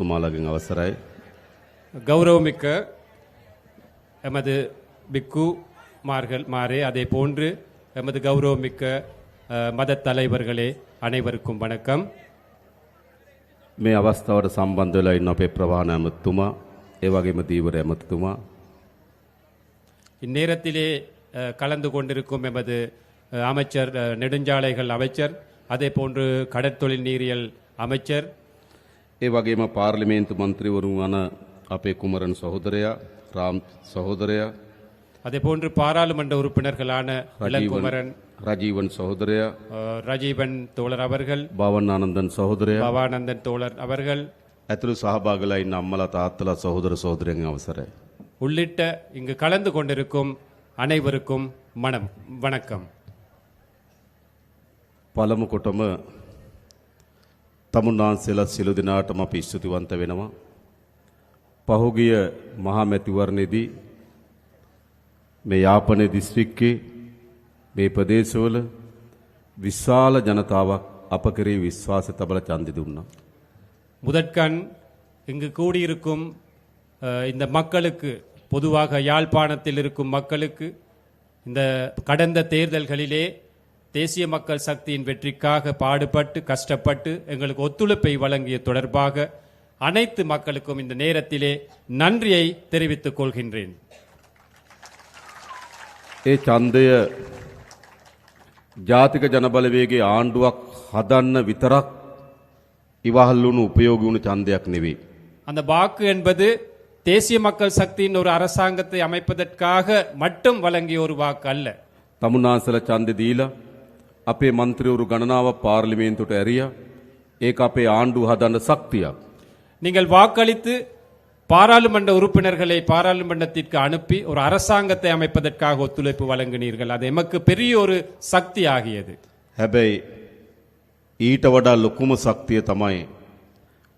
ඔබතුමාලගෙන් අවසරයි. கௌரவமிக்க எமது பிக்கு மாரே அதே போன்று எமது கௌரவமிக்க மத தலைவர்களே அனைவருக்கும் வணக்கம். මේ අවස්ථාවට සම්බන්ධ වෙලා ඉන්න අපේ ප්‍රවාහන ඇමතුමා ඒ වගේම දීවර ඇමතුමා இந்நேரத்திலே கலந்து கொண்டிருக்கும் எமது அமைச்சர் நெடுஞ்சாலைகள் அமைச்சர் அதே போன்று கடற்தொழில் நீரியல் அமைச்சர் ඒ වගේම පාර්ලිමේන්තු මන්ත්‍රීවරුන් වන අපේ කුමරන් සහෝදරයා රාම් සහෝදරයා அதே போன்று பாராளுமன்ற உறுப்பினர்களான இளங்குமரன் රජීවන් සහෝදරයා ரஜீவன் தோழர் அவர்கள் භවනානන්දන් සහෝදරයා பவானந்தன் தோழர் அவர்கள் ඇතුළු සහභාගීලා ඉන්න අම්මලා තාත්තලා සහෝදර සහෝදරයන් අවසරයි. உள்ளிட்ட இங்கு கலந்து கொண்டிருக்கும் அனைவருக்கும் வணக்கம். පළමු කොටම තමුන්නාන්සේලා සියලු දෙනාටම අපි ස්තුතිවන්ත වෙනවා. පහුගිය මහා මැතිවරණයේදී මේ යාපනයේ දිස්ත්‍රික්කයේ මේ ප්‍රදේශවල විශාල ජනතාවක් අප කෙරෙහි විශ්වාසය තබලා ඡන්දෙ දුන්නා. முதற்கண் இங்கு கூடியிருக்கும் இந்த மக்களுக்கு பொதுவாக யாழ்ப்பாணத்தில் இருக்கும் மக்களுக்கு இந்த கடந்த தேர்தல்களிலே தேசிய மக்கள் சக்தியின் வெற்றிக்காக பாடுபட்டு கஷ்டப்பட்டு எங்களுக்கு ஒத்துழைப்பை வழங்கிய தொடர்பாக அனைத்து மக்களுக்கும் இந்த நேரத்திலே நன்றியை தெரிவித்துக் கொள்கின்றேன். ඒ ඡන්දය ජාතික ජනබලවේගයේ ආණ්ඩුවක් හදන්න විතරක් ඉවහල් වුණු උපයෝගී වුණු ඡන්දයක් නෙවෙයි. அந்த வாக்கு என்பது தேசிய மக்கள் சக்தியின் ஒரு அரசாங்கத்தை அமைப்பதற்காக மட்டும் வழங்கிய ஒரு வாக்கு அல்ல. තමුන්නාන්සේලා ඡන්දෙ දීලා අපේ മന്ത്രിවරු ගණනාවක් පාර්ලිමේන්තුවට ඇරියා. ඒක අපේ ආණ්ඩුව හදන්න ශක්තියක්. நீங்கள் வாக்களித்து பாராளுமன்ற உறுப்பினர்களை பாராளுமன்றத்திற்கு அனுப்பி ஒரு அரசாங்கத்தை அமைப்பதற்காக ஒத்துழைப்பு வழங்கினீர்கள். அது எமக்கு பெரிய ஒரு சக்தி ஆகியது. හැබැයි ඊට වඩා ලොකුම ශක්තිය තමයි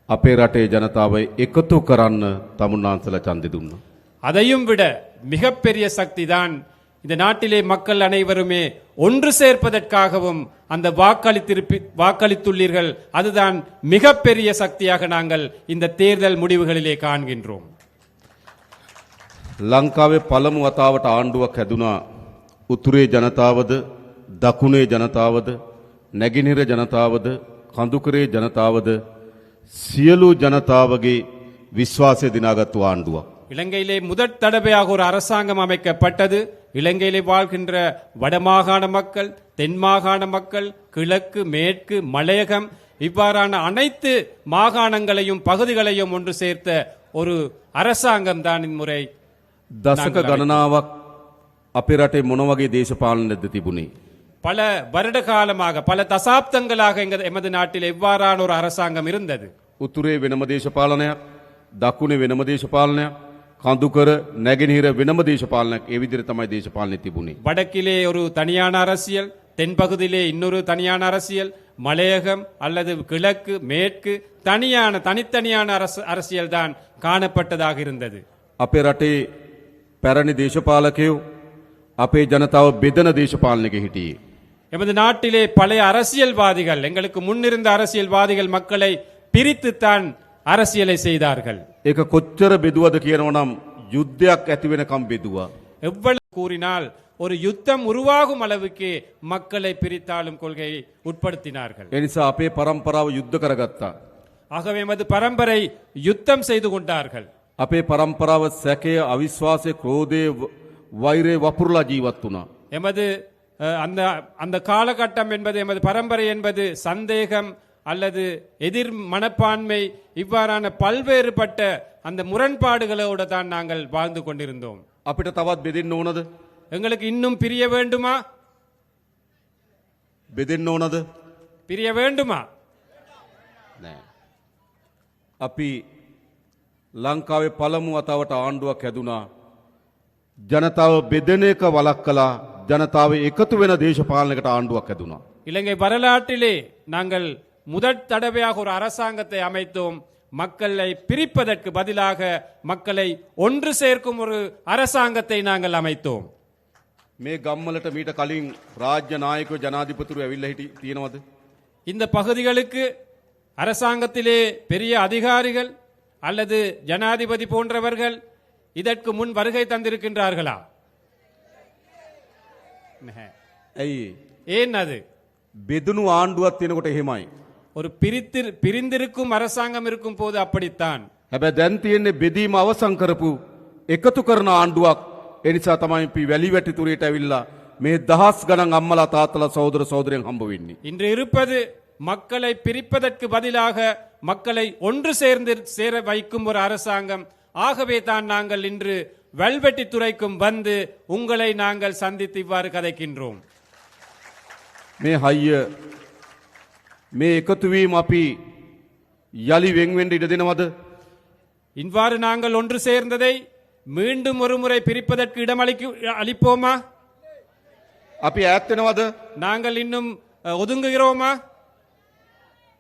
අපේ රටේ ජනතාව එකතු කරන්න තමුන්නාන්සේලා ඡන්දෙ දුන්නා. அதையும் விட மிகப்பெரிய சக்தி தான் இந்த நாட்டிலே மக்கள் அனைவருமே ஒன்று சேர்ப்பதற்காகவும் அந்த வாக்களித்துள்ளீர்கள். அதுதான் மிகப்பெரிய சக்தியாக நாங்கள் இந்த தேர்தல் முடிவுகளிலே காண்கின்றோம். ලංකාවේ පළමු වතාවට ආණ්ඩුවක් හැදුනා. උතුරේ ජනතාවද දකුණේ ජනතාවද නැගෙනහිර ජනතාවද කඳුකරේ ජනතාවද සියලු ජනතාවගේ විශ්වාසය දිනාගත්තු ආණ්ඩුවක්. இலங்கையிலே முதற் தடவையாக ஒரு அரசாங்கம் அமைக்கப்பட்டது. இலங்கையிலே வாழ்கின்ற வடமாகாண மக்கள், தென் மாகாண மக்கள், கிழக்கு, மேற்கு, மலையகம் இவ்வாறான அனைத்து மாகாணங்களையும் பகுதிகளையும் ஒன்று சேர்த்த ஒரு அரசாங்கம் தான் இம்முறை. දශක ගණනාවක් අපේ රටේ මොන වගේ දේශපාලනයක්ද තිබුණේ? பல வருட காலமாக பல தசாப்தங்களாக எமது நாட்டில் எவ்வாறான ஒரு அரசாங்கம் இருந்தது. උතුරේ වෙනම දේශපාලනයක්, දකුණේ වෙනම දේශපාලනයක්, කඳුකර නැගෙනහිර වෙනම දේශපාලනයක්. ඒ විදිහට තමයි දේශපාලනය තිබුණේ. வடக்கிலே ஒரு தனியான அரசியல், தென்பகுதியிலே இன்னொரு தனியான அரசியல், மலையகம் அல்லது கிழக்கு மேற்கு தனித்தனியான அரசியல் தான் காணப்பட்டதாக இருந்தது. අපේ රටේ පැරණි දේශපාලකයෝ අපේ ජනතාව බෙදන දේශපාලනයක හිටියේ. எமது நாட்டிலே பழைய அரசியல்வாதிகள், எங்களுக்கு முன்னிருந்த அரசியல்வாதிகள் மக்களை பிரித்துத்தான் அரசியலை செய்தார்கள். ඒක කොච්චර බෙදුවද කියනවනම් යුද්ධයක් ඇති වෙනකම් බෙදුවා. எவ்வளவு கூறினால் ஒரு யுத்தம் உருவாகும் அளவுக்கு மக்களை பிரித்தாளும் கொள்கையை உட்படுத்தினார்கள். ඒ නිසා අපේ පරම්පරාව යුද්ධ කරගත්තා. ஆகவே எமது பரம்பரை யுத்தம் செய்து கொண்டார்கள். අපේ පරම්පරාව සැකය, අවිශ්වාසය, ක්‍රෝධය, වෛරය වපුරලා ජීවත් වුණා. எமது அந்த காலகட்டம் என்பது, எமது பரம்பரை என்பது சந்தேகம் அல்லது எதிர் மனப்பான்மை இவ்வாறான பல்வேறுபட்ட அந்த முரண்பாடுகளோடு தான் நாங்கள் வாழ்ந்து கொண்டிருந்தோம். අපිට තවත් බෙදෙන්න ඕනද? எங்களுக்கு இன்னும் பிரிய வேண்டுமா? බෙදෙන්න ඕනද? பிரிய வேண்டுமா? නෑ. අපි ලංකාවේ පළමු වතාවට ආණ්ඩුවක් හැදුනා. ජනතාව බෙදෙන එක වළක්වලා ජනතාව එකතු වෙන දේශපාලනයකට ආණ්ඩුවක් හැදුනා. இலங்கை வரலாற்றிலே நாங்கள் முதற் தடவையாக ஒரு அரசாங்கத்தை அமைத்தோம். மக்களை பிரிப்பதற்கு பதிலாக மக்களை ஒன்று சேர்க்கும் ஒரு அரசாங்கத்தை நாங்கள் அமைத்தோம். මේ ගම්වලට මීට කලින් රාජ්‍ය නායකයෝ ජනාධිපතිවරු ඇවිල්ලා තියෙනවද? இந்த பகுதிகளுக்கு அரசாங்கத்திலே பெரிய அதிகாரிகள், அல்லது ஜனாதிபதி போன்றவர்கள் இதற்கு முன் வருகை தந்திருக்கின்றார்களா? ඇයි ஏன் அது? බෙදුණු ආණ්ඩුවක් තියෙනකොට එහෙමයි. ஒரு பிரிந்திருக்கும் அரசாங்கம் இருக்கும் போது அப்படித்தான். හැබැයි දැන් තියෙන්නේ බෙදීම අවසන් කරපු එකතු කරන ආණ්ඩුවක්. ඒ නිසා තමයි අපි වැලි වැටිතුරේට ඇවිල්ලා මේ දහස් ගණන් අම්මලා තාත්තලා සහෝදර සහෝදරයන් හම්බ වෙන්නේ. இன்று இருப்பது மக்களை பிரிப்பதற்கு பதிலாக மக்களை ஒன்று சேர வைக்கும் ஒரு அரசாங்கம். ஆகவே தான் நாங்கள் இன்று வெல்வெட்டி துறைக்கும் வந்து உங்களை நாங்கள் சந்தித்து இவ்வாறு கதைக்கின்றோம். මේ හයිය මේ එකතු වීම අපි යලි වෙන් වෙන්න ඉඩ දෙනවද? இவ்வாறு நாங்கள் ஒன்று சேர்ந்ததை மீண்டும் ஒரு முறை பிரிப்பதற்கு அளிப்போமா? අපි ඈත් වෙනවද? நாங்கள் இன்னும் ஒதுங்குகிறோமா?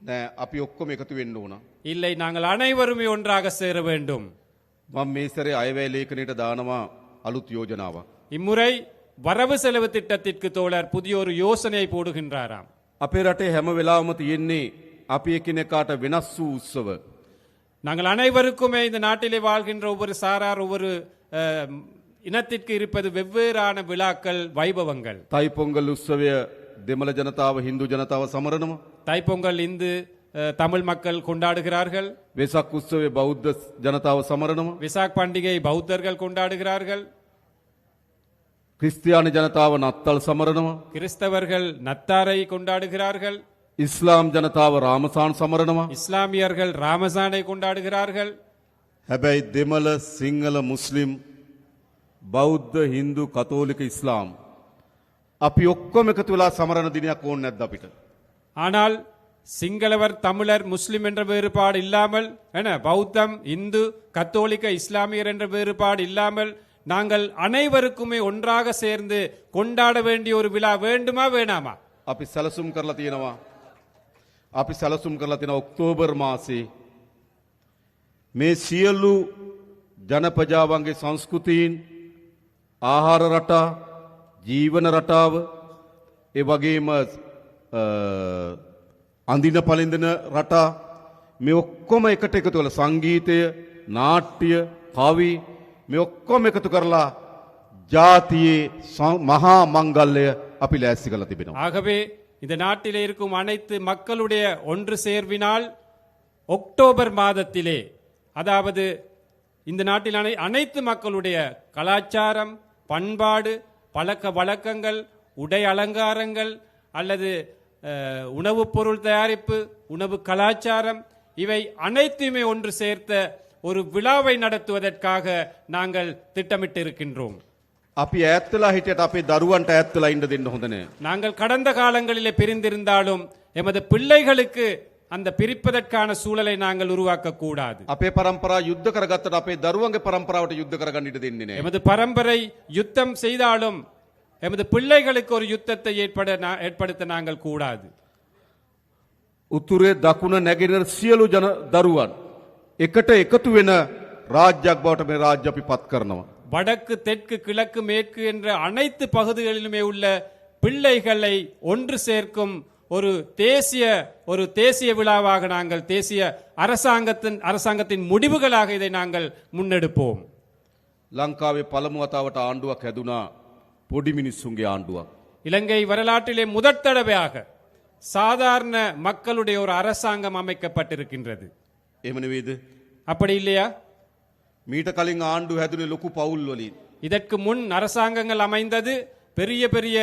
නෑ අපි ඔක්කොම එකතු වෙන්න ඕන. இல்லை, நாங்கள் அனைவருமே ஒன்றாக சேர வேண்டும். මම මේ සැරේ අයවැය ලේඛනයට දානවා අලුත් යෝජනාවක්. இம்முறை வரவு செலவு திட்டத்திற்கு தோழர் புதிய ஒரு யோசனை போடுகின்றாராம். අපේ රටේ හැම වෙලාවම තියෙන්නේ අපි එකිනෙකාට වෙනස් වූ උත්සව. நாங்கள் அனைவருக்குமே இந்த நாட்டிலே வாழ்கின்ற ஒவ்வொரு சாரார் ஒவ்வொரு இனத்திற்கு இருப்பது வெவ்வேறான விழாக்கள், வைபவங்கள். තයි පොංගල් උත්සවය දෙමළ ජනතාව හින්දු ජනතාව සමරනවා. தைப்பொங்கல் இந்து தமிழ் மக்கள் கொண்டாடுகிறார்கள். වෙසක් උත්සවය බෞද්ධ ජනතාව සමරනවා. விசாக் பண்டிகை பௌத்தர்கள் கொண்டாடுகிறார்கள். ක්‍රිස්තියානි ජනතාව නත්තල් සමරනවා. கிறிஸ்தவர்கள் நத்தாரை கொண்டாடுகிறார்கள். ඉස්ලාම් ජනතාව රාමසාන් සමරනවා. இஸ்லாமியர்கள் ராமசானை கொண்டாடுகிறார்கள். හැබැයි දෙමළ සිංහල මුස්ලිම් බෞද්ධ හින්දු කතෝලික ඉස්ලාම් අපි ඔක්කොම එකතු වෙලා සමරන දිනයක් ඕනේ නැද්ද අපිට? ஆனால் சிங்களவர், தமிழர், முஸ்லிம் என்ற வேறுபாடு இல்லாமல், பௌத்தம், இந்து, கத்தோலிக்க, இஸ்லாமியர் என்ற வேறுபாடு இல்லாமல் நாங்கள் அனைவருக்குமே ஒன்றாக சேர்ந்து கொண்டாட வேண்டிய ஒரு விழா வேண்டுமா வேணாமா? අපි සැලසුම් කරලා තියෙනවා. අපි සැලසුම් කරලා තියෙන ඔක්තෝබර් මාසේ මේ සියලු ජනපජාවන්ගේ සංස්කෘතීන්, ආහාර රටා, ජීවන රටාව, ඒ වගේම අඳින පළඳින රටා, මේ ඔක්කොම එකට එකතු කරලා සංගීතය, නාට්‍ය, කවි මේ ඔක්කොම එකතු කරලා ජාතියේ මහා මංගල්‍යය අපි ලෑස්ති කරලා තිබෙනවා. ஆகவே இந்த நாட்டிலே இருக்கும் அனைத்து மக்களுடைய ஒன்று சேர்வினால் அக்டோபர் மாதத்திலே, அதாவது இந்த நாட்டில் அனைத்து மக்களுடைய கலாச்சாரம், பண்பாடு, பழக்க வழக்கங்கள், உடை அலங்காரங்கள் அல்லது உணவுப் பொருள் தயாரிப்பு, உணவு கலாச்சாரம், இவை அனைத்துமே ஒன்று சேர்த்த ஒரு விழாவை நடத்துவதற்காக நாங்கள் திட்டமிட்டு இருக்கின்றோம். අපි ඈත්ලා හිටියට අපේ දරුවන්ට ඈත්ලා ඉන්න දෙන්න හොඳ නෑ. நாங்கள் கடந்த காலங்களிலே பிரிந்திருந்தாலும் எமது பிள்ளைகளுக்கு அந்த பிரிப்பதற்கான சூழலை நாங்கள் உருவாக்க கூடாது. අපේ පරම්පරාව යුද්ධ කරගත්තට අපේ දරුවන්ගේ පරම්පරාවට යුද්ධ කරගන්න ඉඩ දෙන්නේ නෑ. எமது பரம்பரை யுத்தம் செய்தாலும் எமது பிள்ளைகளுக்கு ஒரு யுத்தத்தை ஏற்படுத்த நாங்கள் கூடாது. උතුරේ දකුණ නැගෙනහිර සියලු ජන දරුවන් එකට එකතු වෙන රාජ්‍යයක් බවට මේ රාජ්‍ය අපි පත් කරනවා. வடக்கு, தெற்கு, கிழக்கு, மேற்கு என்ற அனைத்து பகுதிகளிலுமே உள்ள பிள்ளைகளை ஒன்று சேர்க்கும் ஒரு தேசிய விழாவாக நாங்கள், தேசிய அரசாங்கத்தின் முடிவுகளாக இதை நாங்கள் முன்னெடுப்போம். ලංකාවේ පළමු වතාවට ආණ්ඩුවක් හැදුනා පොඩි මිනිස්සුන්ගේ ආණ්ඩුවක්. இலங்கை வரலாற்றிலே முதற் தடவையாக சாதாரண மக்களுடைய ஒரு அரசாங்கம் அமைக்கப்பட்டிருக்கின்றது. එහෙම නෙවෙයිද? அப்படி இல்லையா? මීට කලින් ආණ්ඩු හැදුනේ ලොකු පවුල් වලින්. இதற்கு முன் அரசாங்கங்கள் அமைந்தது பெரிய பெரிய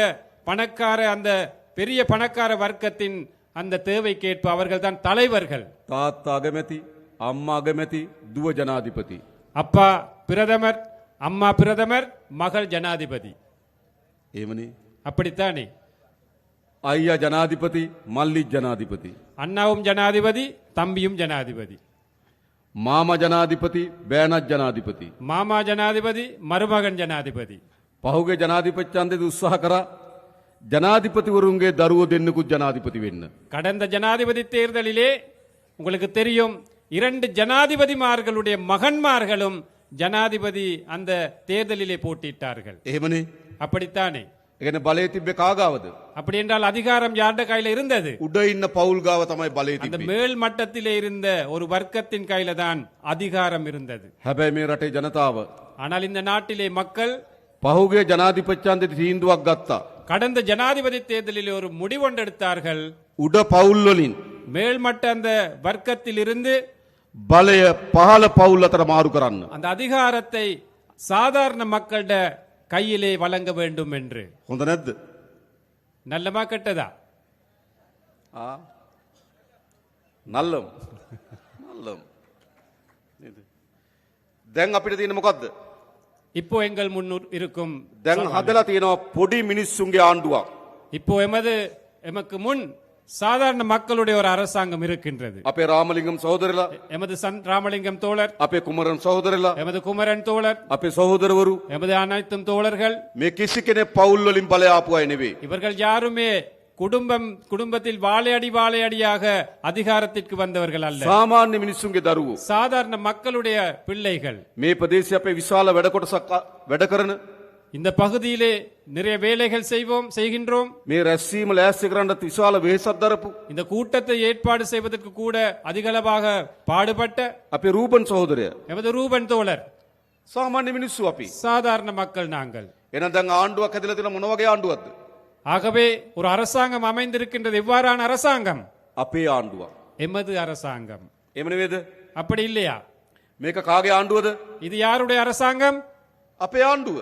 பணக்கார வர்க்கத்தின் அந்த தேவைக்கேற்ப அவர்கள் தான் தலைவர்கள். තාත්තා අගමැති, අම්මා අගමැති, දුව ජනාධිපති. அப்பா பிரதமர், அம்மா பிரதமர், மகள் ஜனாதிபதி. එහෙමනේ. அப்படித்தானே? අයියා ජනාධිපති, මල්ලි ජනාධිපති. அண்ணாவும் ஜனாதிபதி, தம்பியும் ஜனாதிபதி. මාමා ජනාධිපති, බෑනත් ජනාධිපති. மாமா ஜனாதிபதி, மருமகன் ஜனாதிபதி. පහුගේ ජනාධිපතිචන්දේ උත්සාහ කරා ජනාධිපතිවරුන්ගේ දරුවෝ දෙන්නෙකුත් ජනාධිපති වෙන්න. கடந்த ஜனாதிபதி தேர்தலிலே உங்களுக்கு தெரியும், 2 ஜனாதிபதிமார்களுடைய மகன்மார்களும் ஜனாதிபதி அந்த தேர்தலிலே போட்டியிட்டார்கள். එහෙමනේ. அப்படித்தானே? එකන බලය තිබ්බේ කාගාවද? அப்படி என்றால் அதிகாரம் யார்ட கையில இருந்தது? උඩ ඉන්න පවුල් ගාව තමයි බලය அந்த තිබ්බේ. மேல் மட்டத்திலே இருந்த ஒரு வர்க்கத்தின் கையில தான் அதிகாரம் இருந்தது. හැබැයි මේ රටේ ජනතාව ஆனால் இந்த நாட்டிலே மக்கள் පහුගිය ජනාධිපතියන්ට තීන්දුවක් ගත්තා. கடந்த ஜனாதிபதி தேர்தலில் ஒரு முடிவொண்டெடுத்தார்கள். උඩ පවුල් වලින් மேல்மட்ட அந்த வர்க்கத்தில் இருந்து බලය පහළ පවුල් අතර මාරු කරන්න. அந்த அதிகாரத்தை சாதாரண மக்களிட கையிலே வழங்க வேண்டும் என்று. හොඳ නැද්ද? நல்லமா கெட்டதா? නල්ලම්. නල්ලම්. නේද? දැන් අපිට තියෙන මොකද්ද? இப்போ எங்கள் முன்னூர் இருக்கும் දැන් හදලා තියෙනවා පොඩි මිනිස්සුන්ගේ ආණ්ඩුවක්. இப்போ எமக்கு முன் சாதாரண மக்களுடைய ஒரு அரசாங்கம் இருக்கின்றது. අපේ රාමලිංගම් සහෝදරලා, எமது ராமலிங்கம் தோழர், අපේ කුමරන් සහෝදරලා, எமது குமரன் தோழர், අපේ සහෝදරවරු எமது அனைத்தும் தோழர்கள், මේ කිසි කෙනෙක් පවුල් වලින් බලය ආපු අය නෙවෙයි. இவர்கள் யாருமே குடும்பத்தில் வாழையடியாக அதிகாரத்திற்கு வந்தவர்கள் அல்ல. සාමාන්‍ය මිනිස්සුන්ගේ දරුවෝ. சாதாரண மக்களுடைய பிள்ளைகள். මේ ප්‍රදේශයේ අපේ විශාල වැඩ කොටසක් වැඩ කරන இந்த பகுதியிலே நிறைய வேலைகள் செய்கின்றோம். මේ රැස්වීම ලෑස්ති කරන්නත් විශාල වෙහෙසක් දරපු இந்த கூட்டத்தை ஏற்பாடு செய்வதற்கு கூட அதிகளவாக பாடுபட்ட අපේ රූබන් සහෝදරයා எமது ரூபன் தோழர். සාමාන්‍ය මිනිස්සු අපි. சாதாரண மக்கள் நாங்கள். එහෙනම් දැන් ආණ්ඩුවක් හැදලා තියෙන මොන වගේ ආණ්ඩුවක්ද? ஆகவே ஒரு அரசாங்கம் அமைந்திருக்கின்றது. எவ்வாறான அரசாங்கம்? අපේ ආණ්ඩුවක්. எமது அரசாங்கம். එහෙම නෙවෙයිද? அப்படி இல்லையா? මේක කාගේ ආණ්ඩුවද? இது யாருடைய அரசாங்கம்? අපේ ආණ්ඩුව.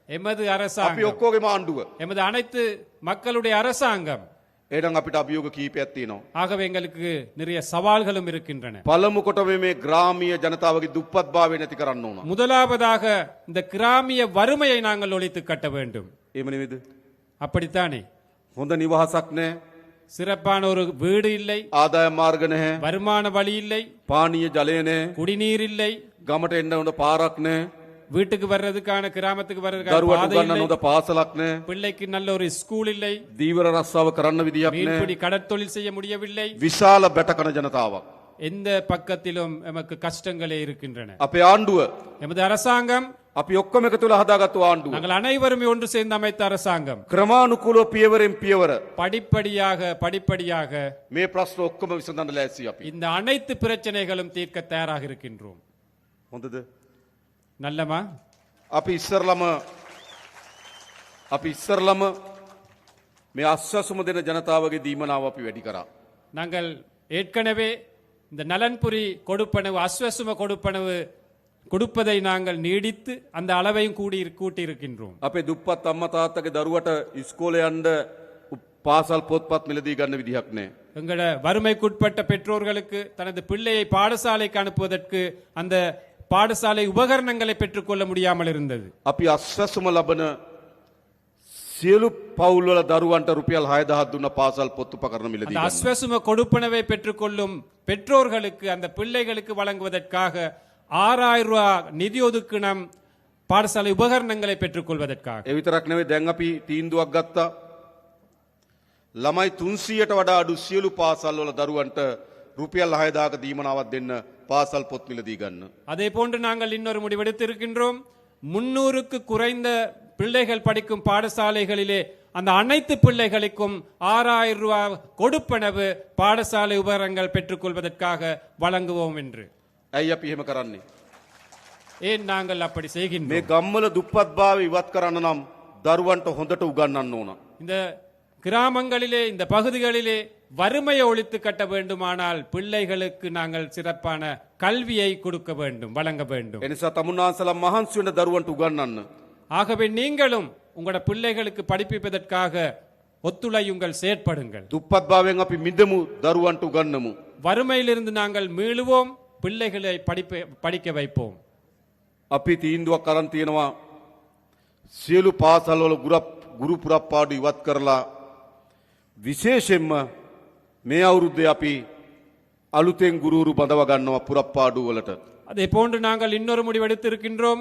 எமது අපි அரசாங்கம். ඔක්කොගේම ආණ්ඩුව. எமது அனைத்து மக்களுடைய அரசாங்கம். එහෙනම් අපිට අභියෝග කීපයක් තියෙනවා. ஆகவே எங்களுக்கு நிறைய சவால்களும் இருக்கின்றன. පළමු කොට මේ ග්‍රාමීය ජනතාවගේ දුප්පත්භාවය නැති කරන්න ඕන. முதலாவதாக இந்த கிராமிய வறுமையை நாங்கள் ஒழித்து கட்ட வேண்டும். එහෙම නෙවෙයිද? அப்படித்தானே? හොඳ නිවහසක් නැහැ. சிறப்பான ஒரு வீடு இல்லை, ආදායම් මාර්ග නැහැ. வருமான வழி இல்லை, පානීය ජලය නැහැ. குடிநீர் இல்லை, ගමට එන්න හොඳ පාරක් නැහැ. வீட்டுக்கு வர்றதுக்கான கிராமத்துக்கு வர்றதுக்கான දරුවට பாதை උගන්නන්න இல்லை, හොඳ පාසලක් නැහැ. பிள்ளைக்கு நல்ல ஒரு ஸ்கூல் இல்லை, දීවර රස්සාව කරන්න විදියක් නැහැ. மீன்பிடி கடற்தொழில் செய்ய முடியவில்லை. විශාල බැටකන ජනතාවක්. எந்த பக்கத்திலும் எமக்கு கஷ்டங்களே இருக்கின்றன. අපේ ආණ්ඩුව எமது அரசாங்கம், අපි ඔක්කොම එකතු වෙලා හදාගත්තු ආණ්ඩුව. நாங்கள் அனைவருமே ஒன்று சேர்ந்து அமைத்த அரசாங்கம். ක්‍රමානුකූලව පියවරෙන් පියවර படிப்படியாக මේ ප්‍රශ්න ඔක්කොම විසඳන්න ලෑස්ති අපි. இந்த அனைத்து பிரச்சனைகளும் தீர்க்க தயாராக இருக்கின்றோம். හොඳද? நல்லமா? අපි ඉස්සරලම මේ අස්වැසුම දෙන ජනතාවගේ දීමනාව අපි වැඩි කරා. நாங்கள் ஏற்கனவே இந்த நலன்புரி கொடுப்பனவு, அஸ்வசும கொடுப்பனவு கொடுப்பதை நாங்கள் நீடித்து அந்த அளவையும் கூட்டி இருக்கின்றோம். අපේ දුප්පත් අම්මා තාත්තගේ දරුවට ඉස්කෝලේ යන්න පාසල් පොත්පත් මිලදී ගන්න විදිහක් නැහැ. எங்கள வறுமைக்குட்பட்ட பெற்றோர்களுக்கு தனது பிள்ளையை பாடசாலைக்கு அனுப்புவதற்கு அந்த பாடசாலை உபகரணங்களை பெற்றுக்கொள்ள முடியாமல் இருந்தது. අපි අස්වැසුම ලබන සියලු පවුල් වල දරුවන්ට රුපියල් 6000ක් දුන්න පාසල් පොත් උපකරණ මිලදී அந்த ගන්න. அஸ்வசும கொடுப்பனவை பெற்றுக்கொள்ளும் பெற்றோர்களுக்கு அந்த பிள்ளைகளுக்கு வழங்குவதற்காக 6000 ரூபாய் நிதி ஒதுக்கினம் பாடசாலை உபகரணங்களை பெற்றுக்கொள்வதற்காக. ඒ විතරක් නෙවෙයි දැන් අපි තීන්දුවක් ගත්තා. ළමයි 300ට වඩා අඩු සියලු පාසල් වල දරුවන්ට රුපියල් 6000ක දීමනාවක් දෙන්න පාසල් පොත් මිලදී ගන්න. அதே போன்று நாங்கள் இன்னொரு முடிவெடுத்திருக்கின்றோம். 300க்கு குறைந்த பிள்ளைகள் படிக்கும் பாடசாலைகளிலே அந்த அனைத்து பிள்ளைகளுக்கும் 6000 ரூபாய் கொடுப்பனவு பாடசாலை உபகரணங்கள் பெற்றுக்கொள்வதற்காக வழங்குவோம் என்று. ඇයි අපි එහෙම කරන්නේ? ஏன் நாங்கள் அப்படி මේ செய்கின்றோம்? ගම්වල දුප්පත්භාවය ඉවත් කරන්න නම් දරුවන්ට හොඳට උගන්වන්න ඕන. இந்த கிராமங்களிலே, இந்த பகுதிகளிலே வறுமையை ஒழித்து கட்ட வேண்டுமானால் பிள்ளைகளுக்கு நாங்கள் சிறப்பான கல்வியை கொடுக்க வேண்டும், வழங்க வேண்டும். එනිසා තමුන්නාන්සලා මහන්සි වෙන දරුවන්ට උගන්වන්න. ஆகவே நீங்களும் உங்களோட பிள்ளைகளுக்கு படிப்பிப்பதற்காக ஒத்துழையுங்கள், செயற்படுங்கள். දුප්පත්භාවයෙන් අපි මිදමු, දරුවන්ට උගන්වමු. வறுமையிலிருந்து நாங்கள் மீளுவோம், பிள்ளைகளை படிக்க வைப்போம். අපි තීන්දුවක් අරන් තියෙනවා සියලු පාසල් වල ගුරු පුරප්පාඩු ඉවත් කරලා විශේෂයෙන්ම මේ අවුරුද්දේ අපි අලුතෙන් ගුරුවරු බඳව ගන්නවා පුරප්පාඩු වලට. அதே போன்று நாங்கள் இன்னொரு முடிவெடுத்திருக்கின்றோம்.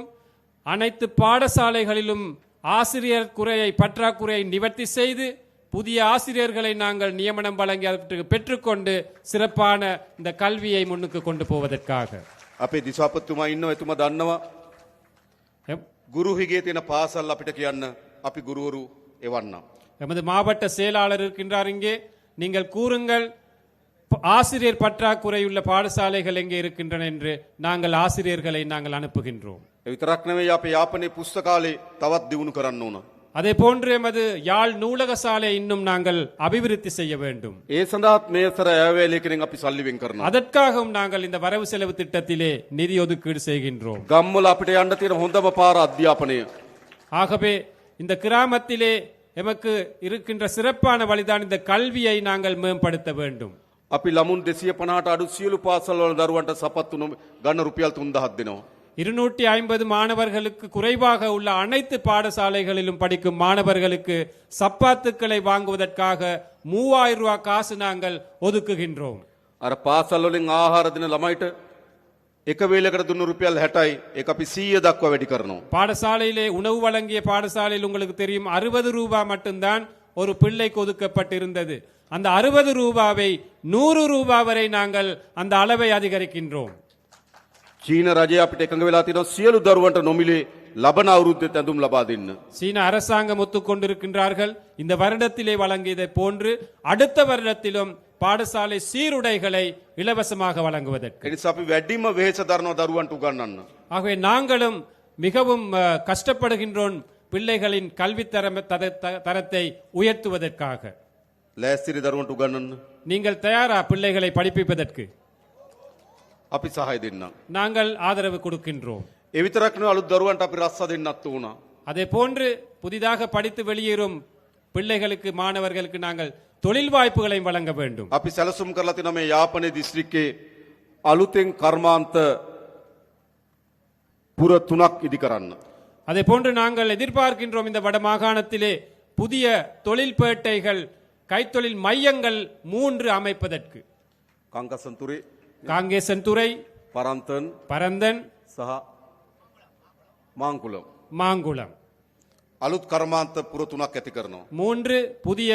அனைத்து பாடசாலைகளிலும் ஆசிரியர் பற்றாக்குறையை நிவர்த்தி செய்து புதிய ஆசிரியர்களை நாங்கள் நியமனம் வழங்கி அதற்கு பெற்றுக்கொண்டு சிறப்பான இந்த கல்வியை முன்னுக்கு கொண்டு போவதற்காக. අපේ දිසාපතිතුමා ඉන්නවා, එතුමා දන්නවා எம்- ගුරු හිගේ තියෙන පාසල් අපිට කියන්න අපි ගුරුවරු එවන්නම්. எமது மாவட்ட செயலாளர் இருக்கின்றார் இங்கே. நீங்கள் கூறுங்கள், ஆசிரியர் பற்றாக்குறையுள்ள பாடசாலைகள் எங்கே இருக்கின்றன என்று நாங்கள் ஆசிரியர்களை நாங்கள் அனுப்புகின்றோம். ඒ විතරක් නෙවෙයි අපේ යාපනයේ පුස්තකාලේ තවත් දියුණු කරන්න ඕන. அதே போன்று எமது யாழ் நூலக சாலை இன்னும் நாங்கள் அபிவிருத்தி செய்ய வேண்டும். ඒ සඳහාත් මේ සර ඇවැලේකෙන් අපි සල්ලි වෙන් කරනවා. அதற்காகவும் நாங்கள் இந்த வரவு செலவு திட்டத்திலே நிதி ஒதுக்கீடு செய்கின்றோம். ගම්වල අපිට යන්න තියෙන හොඳම පාර අධ්‍යාපනය. ஆகவே இந்த கிராமத்திலே எமக்கு இருக்கின்ற சிறப்பான வழிதான் இந்த கல்வியை நாங்கள் மேம்படுத்த வேண்டும். අපි ළමුන් 250ට අඩු සියලු පාසල්වල දරුවන්ට සපත්තු ගන්න රුපියල් 3000ක් දෙනවා. 250 மாணவர்களுக்கு குறைவாக உள்ள அனைத்து பாடசாலைகளிலும் படிக்கும் மாணவர்களுக்கு சப்பாத்துக்களை வாங்குவதற்காக 3000 ரூபாய் காசு நாங்கள் ஒதுக்குகின்றோம். අර පාසල් වලින් ආහාර දෙන ළමයිට එක වේලකට දුන්න රුපියල් 60යි. ඒක අපි 100 දක්වා වැඩි කරනවා. பாடசாலையிலே உணவு வழங்கிய பாடசாலையில் உங்களுக்கு தெரியும் 60 ரூபாய் மட்டும்தான் ஒரு பிள்ளைக்கு ஒதுக்கப்பட்டிருந்தது. அந்த 60 ரூபாவை 100 ரூபாய் வரை நாங்கள் அந்த அளவை அதிகரிக்கின்றோம். චීන රජය අපිට එකඟ වෙලා තියෙනවා සියලු දරුවන්ට නොමිලේ ලබන අවුරුද්දේ ඇඳුම් ලබා දෙන්න. சீன அரசாங்கம் ஒத்துக்கொண்டிருக்கின்றார்கள். இந்த வருடத்திலே வழங்கியதை போன்று அடுத்த வருடத்திலும் பாடசாலை சீருடைகளை இலவசமாக வழங்குவதற்கு. ඒ නිසා අපි වැඩිම වෙහෙස දරනවා දරුවන්ට උගන්වන්න. ஆகவே நாங்களும் மிகவும் கஷ்டப்படுகின்றோம் பிள்ளைகளின் கல்வி தரத்தை உயர்த்துவதற்காக. ලෑස්තිරි දරුවන්ට උගන්වන්න. நீங்கள் தயாரா பிள்ளைகளை படிப்பிப்பதற்கு? අපි සහාය දෙන්නම්. நாங்கள் ஆதரவு கொடுக்கின்றோம். ඒ විතරක් නෙවෙයි අලුත් දරුවන්ට අපි රස්සා දෙන්නත් උනා. அதே போன்று புதிதாக படித்து வெளியேறும் பிள்ளைகளுக்கு மாணவர்களுக்கு நாங்கள் தொழில் வாய்ப்புகளையும் வழங்க வேண்டும். අපි සැලසුම් කරලා තියෙනවා මේ යාපනයේ දිස්ත්‍රික්කේ අලුතෙන් කර්මාන්ත පුර 3ක් ඉදි කරන්න. அதே போன்று நாங்கள் எதிர்பார்க்கின்றோம் இந்த வட மாகாணத்திலே புதிய தொழில் பேட்டைகள் கைத்தொழில் மையங்கள் 3 அமைப்பதற்கு. කංකසන්තුරේ, காங்கேசன்துறை, පරන්තන් பரந்தன், සහ මාංකුලම්. மாங்குளம் අලුත් කර්මාන්ත පුර 3ක් ඇති කරනවා. 3 புதிய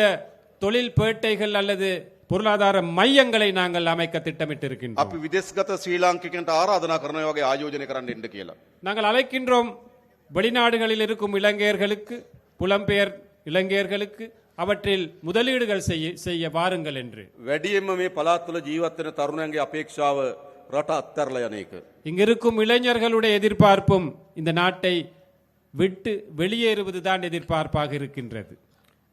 தொழில் பேட்டைகள் அல்லது பொருளாதார மையங்களை நாங்கள் அமைக்க திட்டமிட்டிருக்கின்றோம். අපි විදේශගත ශ්‍රී ලාංකිකයන්ට ආරාධනා කරනවා වගේ ආයෝජනය කරන්න එන්න කියලා. நாங்கள் அழைக்கின்றோம் வெளிநாடுகளில் இருக்கும் இலங்கையர்களுக்கு, புலம்பெயர் இலங்கையர்களுக்கு அவற்றில் முதலீடுகள் செய்ய வாருங்கள் என்று. වැඩියෙන්ම මේ පළාත් වල ජීවත් වෙන තරුණයන්ගේ අපේක්ෂාව රට අත්හැරලා යන එක. இங்கிருக்கும் இளைஞர்களுடைய எதிர்பார்ப்பும் இந்த நாட்டை விட்டு வெளியேறுவதுதான் எதிர்பார்ப்பாக இருக்கின்றது.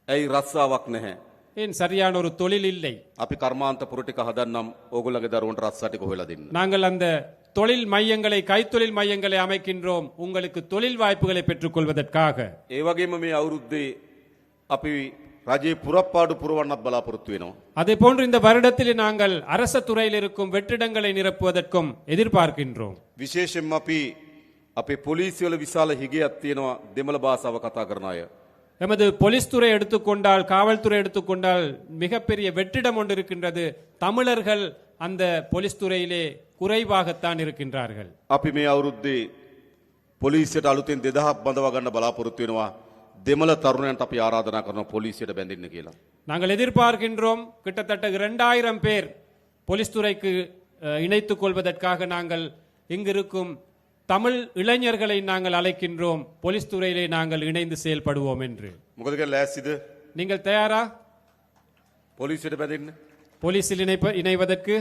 ඇයි රස්සාවක් නැහැ? ஏன் சரியான ஒரு தொழில் இல்லை. අපි කර්මාන්ත පුර ටික හදන්නම් ඕගොල්ලන්ගේ දරුවන්ට රස්සා ටික හොයලා දෙන්න. நாங்கள் அந்த தொழில் மையங்களை, கைத்தொழில் மையங்களை அமைக்கின்றோம் உங்களுக்கு தொழில் வாய்ப்புகளை பெற்றுக்கொள்வதற்காக. ඒ වගේම මේ අවුරුද්දේ අපි රජයේ පුරප්පාඩු පුරවන්නත් බලාපොරොත්තු වෙනවා. அதே போன்று இந்த வருடத்தில் நாங்கள் அரச துறையில் இருக்கும் வெற்றிடங்களை நிரப்புவதற்கும் எதிர்பார்க்கின்றோம். විශේෂයෙන්ම අපි අපේ පොලිසිය වල විශාල හිගයක් තියෙනවා දෙමළ භාෂාව කතා කරන අය. எமது போலீஸ் துறை எடுத்துக்கொண்டால், காவல்துறை எடுத்துக்கொண்டால் மிகப்பெரிய வெற்றிடம் ஒன்று இருக்கின்றது. தமிழர்கள் அந்த போலீஸ் துறையிலே குறைவாகத்தான் இருக்கின்றார்கள். අපි මේ අවුරුද්දේ පොලිසියට අලුතෙන් 2000ක් බඳවා ගන්න බලාපොරොත්තු වෙනවා. දෙමළ තරුණයන්ට අපි ආරාධනා කරනවා පොලිසියට බැඳෙන්න කියලා. நாங்கள் எதிர்பார்க்கின்றோம் கிட்டத்தட்ட 2000 பேர் போலீஸ் துறைக்கு இணைத்துக் கொள்வதற்காக நாங்கள் இங்கிருக்கும் தமிழ் இளைஞர்களை நாங்கள் அழைக்கின்றோம். போலீஸ் துறையிலே நாங்கள் இணைந்து செயல்படுவோம் என்று. මොකද කියලා ලෑස්තිද? நீங்கள் தயாரா පොලිසියට බැඳෙන්න? போலீஸில் இணைவதற்கு?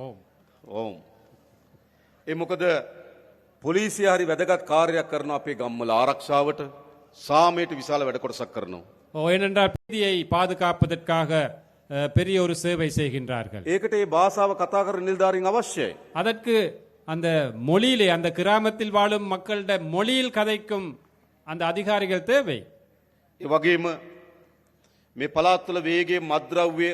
ஓம். ඕම්. ඒ මොකද පොලිසිය හරි වැදගත් කාර්යයක් කරනවා අපේ ගම්වල ආරක්ෂාවට, සාමයට විශාල වැඩ කොටසක් කරනවා. ஏனென்றால் பீதியை பாதுகாப்பதற்காக பெரிய ஒரு சேவை செய்கின்றார்கள். ඒකට ඒ භාෂාව කතා කරන නිලධාරීන් අවශ්‍යයි. அதற்கு அந்த மொழியிலே, அந்த கிராமத்தில் வாழும் மக்களிட மொழியில் கதைக்கும் அந்த அதிகாரிகள் தேவை. ඒ වගේම මේ පළාත් වල වේගයේ මත්ද්‍රව්‍ය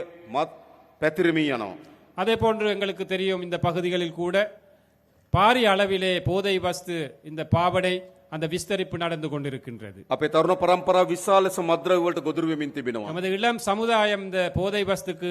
පැතිරෙමින් යනවා. அதே போன்று எங்களுக்கு தெரியும் இந்த பகுதிகளில் கூட பாரிய அளவிலே போதை வஸ்து, இந்த பாவடை, அந்த விஸ்தரிப்பு நடந்து கொண்டிருக்கின்றது. අපේ තරුණ පරම්පරාව විශාල ලෙස මත්ද්‍රව්‍ය වලට ගොදුරු වෙමින් තිබෙනවා. நமது இளம் சமுதாயம் இந்த போதை வஸ்துக்கு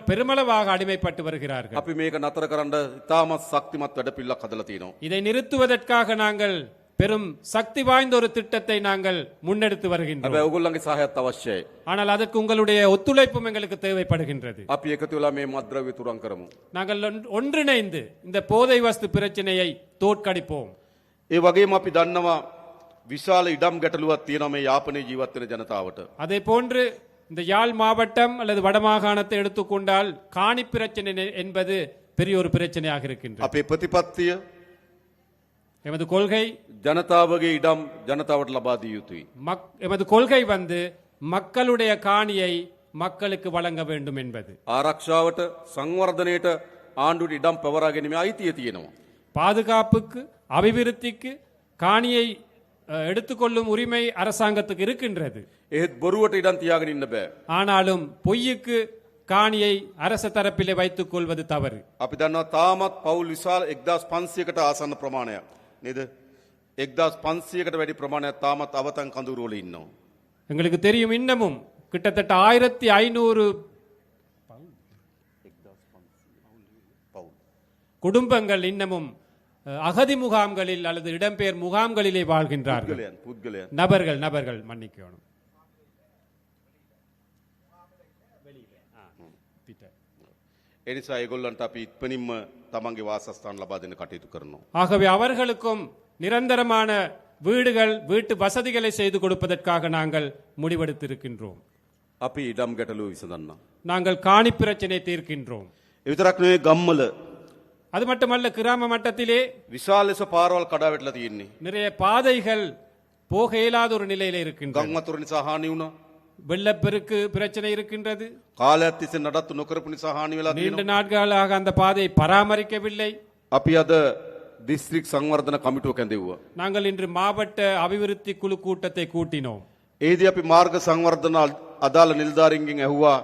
பெருமளவாக அடிமைப்பட்டு வருகிறார்கள். අපි මේක නතර කරන්න ඉතාමත් ශක්තිමත් වැඩපිළිවෙලක් හදලා තියෙනවා. இதை நிறுத்துவதற்காக நாங்கள் பெரும் சக்தி வாய்ந்த ஒரு திட்டத்தை நாங்கள் முன்னெடுத்து வருகின்றோம். හැබැයි ඕගොල්ලන්ගේ සහයත් අවශ්‍යයි. ஆனால் அதற்கு உங்களுடைய ஒத்துழைப்பும் எங்களுக்கு தேவைப்படுகின்றது. අපි එකතු වෙලා මේ මත්ද්‍රව්‍ය තුරන් කරමු. நாங்கள் ஒன்றிணைந்து இந்த போதை வஸ்து பிரச்சனையை தோற்கடிப்போம். ඒ වගේම අපි දන්නවා විශාල ඉඩම් ගැටලුවක් තියෙනවා මේ යාපනයේ ජීවත් වෙන ජනතාවට. அதே போன்று இந்த யாழ் மாவட்டம் அல்லது வடமாகாணத்தை எடுத்துக்கொண்டால் காணி பிரச்சனை என்பது பெரிய ஒரு பிரச்சனையாக இருக்கின்றது. අපේ ප්‍රතිපත්තිය எமது கொள்கை ජනතාවගේ ඉඩම් ජනතාවට ලබා දිය යුතුයි. எமது கொள்கை மக்களுடைய காணியை மக்களுக்கு வழங்க வேண்டும் என்பது. ආරක්ෂාවට සංවර්ධනයට ආණ්ඩුවට ඉඩම් පවරා ගැනීමේ අයිතිය තියෙනවා. பாதுகாப்புக்கு அபிவிருத்திக்கு காணியை எடுத்துக்கொள்ளும் உரிமை அரசாங்கத்துக்கு இருக்கின்றது. ඒත් බොරුවට ඉඩම් තියාගෙන ඉන්න බෑ. ஆனாலும் பொய்யுக்கு காணியை அரச தரப்பிலே வைத்துக் கொள்வது தவறு. අපි දන්නවා තාමත් පවුල් විශාල 1500කට ආසන්න ප්‍රමාණයක් නේද? 1500කට වැඩි ප්‍රමාණයක් තාමත් අවතන් කඳුරු වල ඉන්නවා. எங்களுக்கு தெரியும் இன்னமும் கிட்டத்தட்ட 1500 குடும்பங்கள் இன்னமும் அகதி முகாம்களில் அல்லது இடம்பெயர் முகாம்களிலே வாழ்கின்றார்கள். පුද්ගලයන් நபர்கள் மன்னிக்கணும். ඒ නිසා ඒගොල්ලන්ට අපි ඉක්මනින්ම තමන්ගේ වාසස්ථාන ලබා දෙන්න කටයුතු කරනවා. ஆகவே அவர்களுக்கும் நிரந்தரமான வீடுகள் வீட்டு வசதிகளை செய்து கொடுப்பதற்காக நாங்கள் முடிவெடுத்திருக்கின்றோம். අපි ඉඩම් ගැටලුව විසඳන්න. நாங்கள் காணி பிரச்சனை தீர்க்கின்றோம். ඒ විතරක් නෙවෙයි ගම්වල அது மட்டுமல்ல, கிராம மட்டத்திலே විශාල ලෙස පාරවල් කඩා වැටලා තියෙන්නේ. நிறைய பாதைகள் போக இயலாத ஒரு நிலையில இருக்கின்றன. ගම් වතුර නිසා හානි වුණා. வெள்ளப்பெருக்கு பிரச்சனை இருக்கின்றது. කාලයක් තිස්සේ නඩත්තු නොකරපු නිසා හානි වෙලා நீண்ட තියෙනවා. நாட்களாக அந்த பாதையை பராமரிக்கவில்லை. අපි අද දිස්ත්‍රික් සංවර්ධන කමිටුව කැඳෙව්වා. நாங்கள் இன்று மாவட்ட அபிவிருத்தி குழு கூட்டத்தை கூட்டினோம். ඒදී අපි මාර්ග සංවර්ධන අදාළ නිලධාරීන්ගෙන් ඇහුවා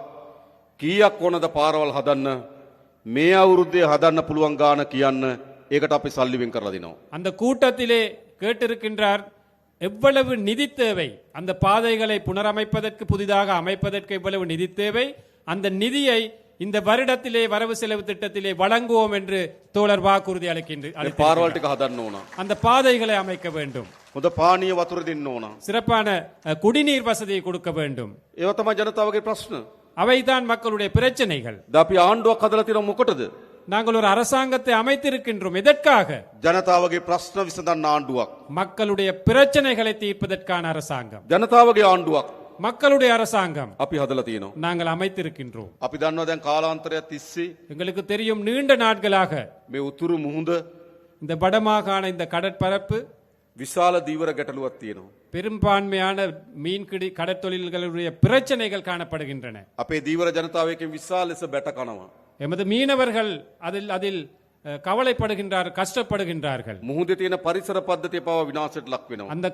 කීයක් ඕනද පාරවල් හදන්න මේ අවුරුද්දේ හදන්න පුළුවන් ගාන කියන්න. ඒකට අපි සල්ලි වෙන් කරලා දෙනවා. அந்த கூட்டத்திலே கேட்டிருக்கின்றார், எவ்வளவு நிதி தேவை அந்த பாதைகளை புனரமைப்பதற்கு, புதிதாக அமைப்பதற்கு எவ்வளவு நிதி தேவை, அந்த நிதியை இந்த வருடத்திலே வரவு செலவு திட்டத்திலே வழங்குவோம் என்று தோழர் வாக்குறுதி මේ පාරවල් ටික හදන්න ඕන. அந்த பாதைகளை அமைக்க வேண்டும். හොඳ පානීය වතුර දෙන්න ඕන. சிறப்பான குடிநீர் வசதியை கொடுக்க வேண்டும். ඒව තමයි ජනතාවගේ ප්‍රශ්න. அவைதான் மக்களுடைய பிரச்சனைகள். ද අපි ආණ්ඩුවක් හදලා තියෙනවා මොකටද? நாங்கள் ஒரு அரசாங்கத்தை அமைத்திருக்கின்றோம். எதற்காக? ජනතාවගේ ප්‍රශ්න විසඳන්න ආණ්ඩුවක්. மக்களுடைய பிரச்சனைகளை தீர்ப்பதற்கான அரசாங்கம். ජනතාවගේ ආණ්ඩුවක් மக்களுடைய அரசாங்கம் අපි හදලා තියෙනවා. நாங்கள் அமைத்திருக்கின்றோம். අපි දන්නවා දැන් කාලාන්තරයක් තිස්සේ எங்களுக்கு தெரியும், நீண்ட நாட்களாக මේ උතුරු මුහුද இந்த வடமாகாண இந்த கடற்பரப்பு විශාල දීවර ගැටලුවක් තියෙනවා. பெரும்பான்மையான மீன்பிடி கடற்தொழில்களுடைய பிரச்சனைகள் காணப்படுகின்றன. අපේ දීවර ජනතාව එකෙන් විශාල ලෙස බැට කනවා. எமது மீனவர்கள் அதில் கவலைப்படுகின்றார்கள், கஷ்டப்படுகின்றார்கள். මුහුදේ තියෙන පරිසර පද්ධතිය පවා විනාශයට ලක් වෙනවා. அந்த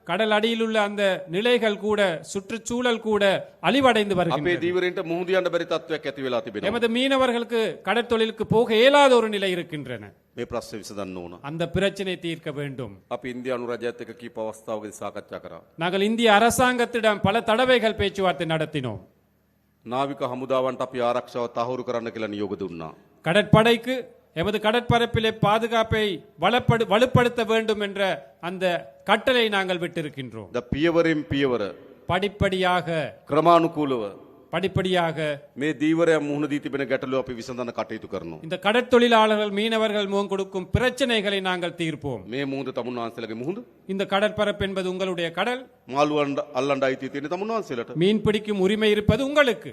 கடல் அடியில் உள்ள அந்த நிலைகள் கூட, சுற்றுச்சூழல் கூட அழிவடைந்து අපේ வருகின்றன. දීවරෙන්ට මුහුද යන්න බැරි තත්ත්වයක් ඇති වෙලා තිබෙනවා. எமது மீனவர்களுக்கு கடற்தொழிலுக்கு போக இயலாத ஒரு நிலை இருக்கின்றன. මේ ප්‍රශ්නේ විසඳන්න ඕන. அந்த பிரச்சனை தீர்க்க வேண்டும். අපි ඉන්දියානු රජයත් එක්ක කීප අවස්ථාවකදී සාකච්ඡා කරා. நாங்கள் இந்திய அரசாங்கத்திடம் பல தடவைகள் பேச்சுவார்த்தை நடத்தினோம். නාවික හමුදාවන්ට අපි ආරක්ෂාව තහවුරු කරන්න කියලා නියෝග දුන්නා. கடற்படைக்கு எமது கடற்பரப்பிலே பாதுகாப்பை வலுப்படுத்த வேண்டும் என்ற அந்த கட்டளை நாங்கள் விட்டிருக்கின்றோம். ද පියවරෙන් පියවර படிப்படியாக ක්‍රමානුකූලව මේ දීවරය මුහුණ දී තිබෙන ගැටලුව අපි විසඳන්න කටයුතු කරනවා. இந்த கடற்தொழிலாளர்கள், மீனவர்கள் முகம் கொடுக்கும் பிரச்சனைகளை நாங்கள் தீர்ப்போம். මේ මුහුද තමුන් වහන්සේලාගේ මුහුද. இந்த கடற்பரப்பு என்பது உங்களுடைய கடல். මාළුවන් අල්ලන්න අයිතිය තියෙන තමුන් වහන්සේලාට. மீன் பிடிக்கும் உரிமை இருப்பது உங்களுக்கு.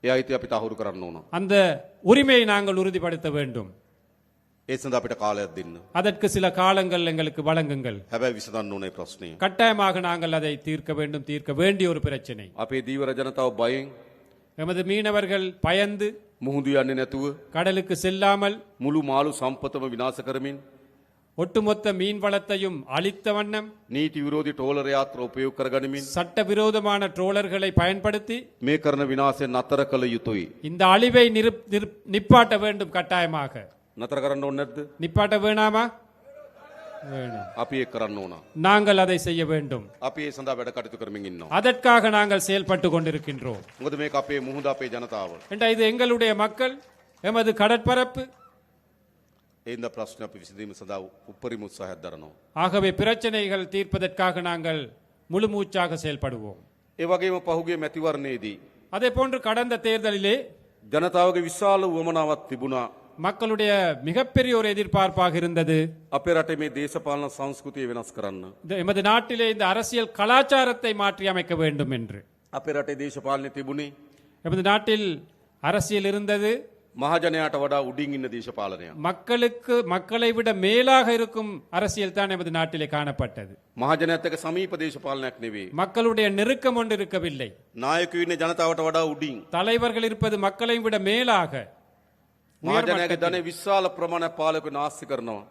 ඒ අයිතිය අපි තහවුරු කරන්න ඕන. அந்த உரிமையை நாங்கள் உறுதிப்படுத்த வேண்டும். ඒ සඳහා අපිට කාලයක් දෙන්න. அதற்கு சில காலங்கள் எங்களுக்கு வழங்குங்கள். හැබැයි විසඳන්න ඕනේ ප්‍රශ්නය. கட்டாயமாக நாங்கள் அதை தீர்க்க வேண்டும், தீர்க்க வேண்டிய ஒரு பிரச்சனை. අපේ දීවර ජනතාව බයෙන් எமது மீனவர்கள் பயந்து මුහුදු යන්නේ නැතුව கடலுக்கு செல்லாமல் මුළු මාළු සම්පතම විනාශ කරමින් ஒட்டுமொத்த மீன் வளத்தையும் அழித்த வண்ணம் නීති විරෝධී ටෝලර් යාත්‍ර උපයෝග කරගනිමින් சட்டவிரோதமான ட்ரோலர்களை பயன்படுத்தி මේ කරන විනාශය නතර කළ යුතුයි. இந்த அழிவை நிப்பாட்ட வேண்டும். கட்டாயமாக නතර කරන්න ඕනේ නැද්ද? நிப்பாட்ட வேணாமா? வேணும். අපි ඒක කරන්න ඕන. நாங்கள் அதை செய்ய வேண்டும். අපි ඒ සඳහා වැඩ කටයුතු කරමින් ඉන්නවා. அதற்காக நாங்கள் செயல்பட்டு கொண்டிருக்கின்றோம். මොකද මේක අපේ මුහුද අපේ ජනතාව. இது எங்களுடைய மக்கள், எமது கடற்பரப்பு. ඒඳ ප්‍රශ්න අපි විසඳීම සඳහා උපරිම උත්සාහයක් දරනවා. ஆகவே பிரச்சனைகள் தீர்ப்பதற்காக நாங்கள் முழு மூச்சாக செயல்படுவோம். ඒ වගේම පහුගිය මැතිවරණයේදී அதே போன்று கடந்த தேர்தலிலே ජනතාවගේ විශාල උවමනාවක් තිබුණා மக்களுடைய மிகப்பெரிய ஒரு எதிர்பார்ப்பாக இருந்தது අපේ රටේ මේ දේශපාලන සංස්කෘතිය වෙනස් කරන්න. எமது நாட்டிலே இந்த அரசியல் கலாச்சாரத்தை மாற்றி அமைக்க வேண்டும் என்று. අපේ රටේ දේශපාලනය තිබුණේ எமது நாட்டில் அரசியல் இருந்தது මහජනයාට වඩා උඩින් ඉන්න දේශපාලනයක්. மக்களை விட மேலாக இருக்கும் அரசியல் தான் எமது நாட்டிலே காணப்பட்டது. මහජනයාත් එක්ක සමීප දේශපාලනයක් නෙවෙයි. மக்களுடைய நெருக்கம் ஒன்று இருக்கவில்லை. නායකයෝ ඉන්නේ ජනතාවට වඩා උඩින්. தலைவர்கள் இருப்பது மக்களை விட மேலாக. මහජනයාගේ ධනෙ විශාල ප්‍රමාණයක් පාලකයෝ නාස්ති කරනවා.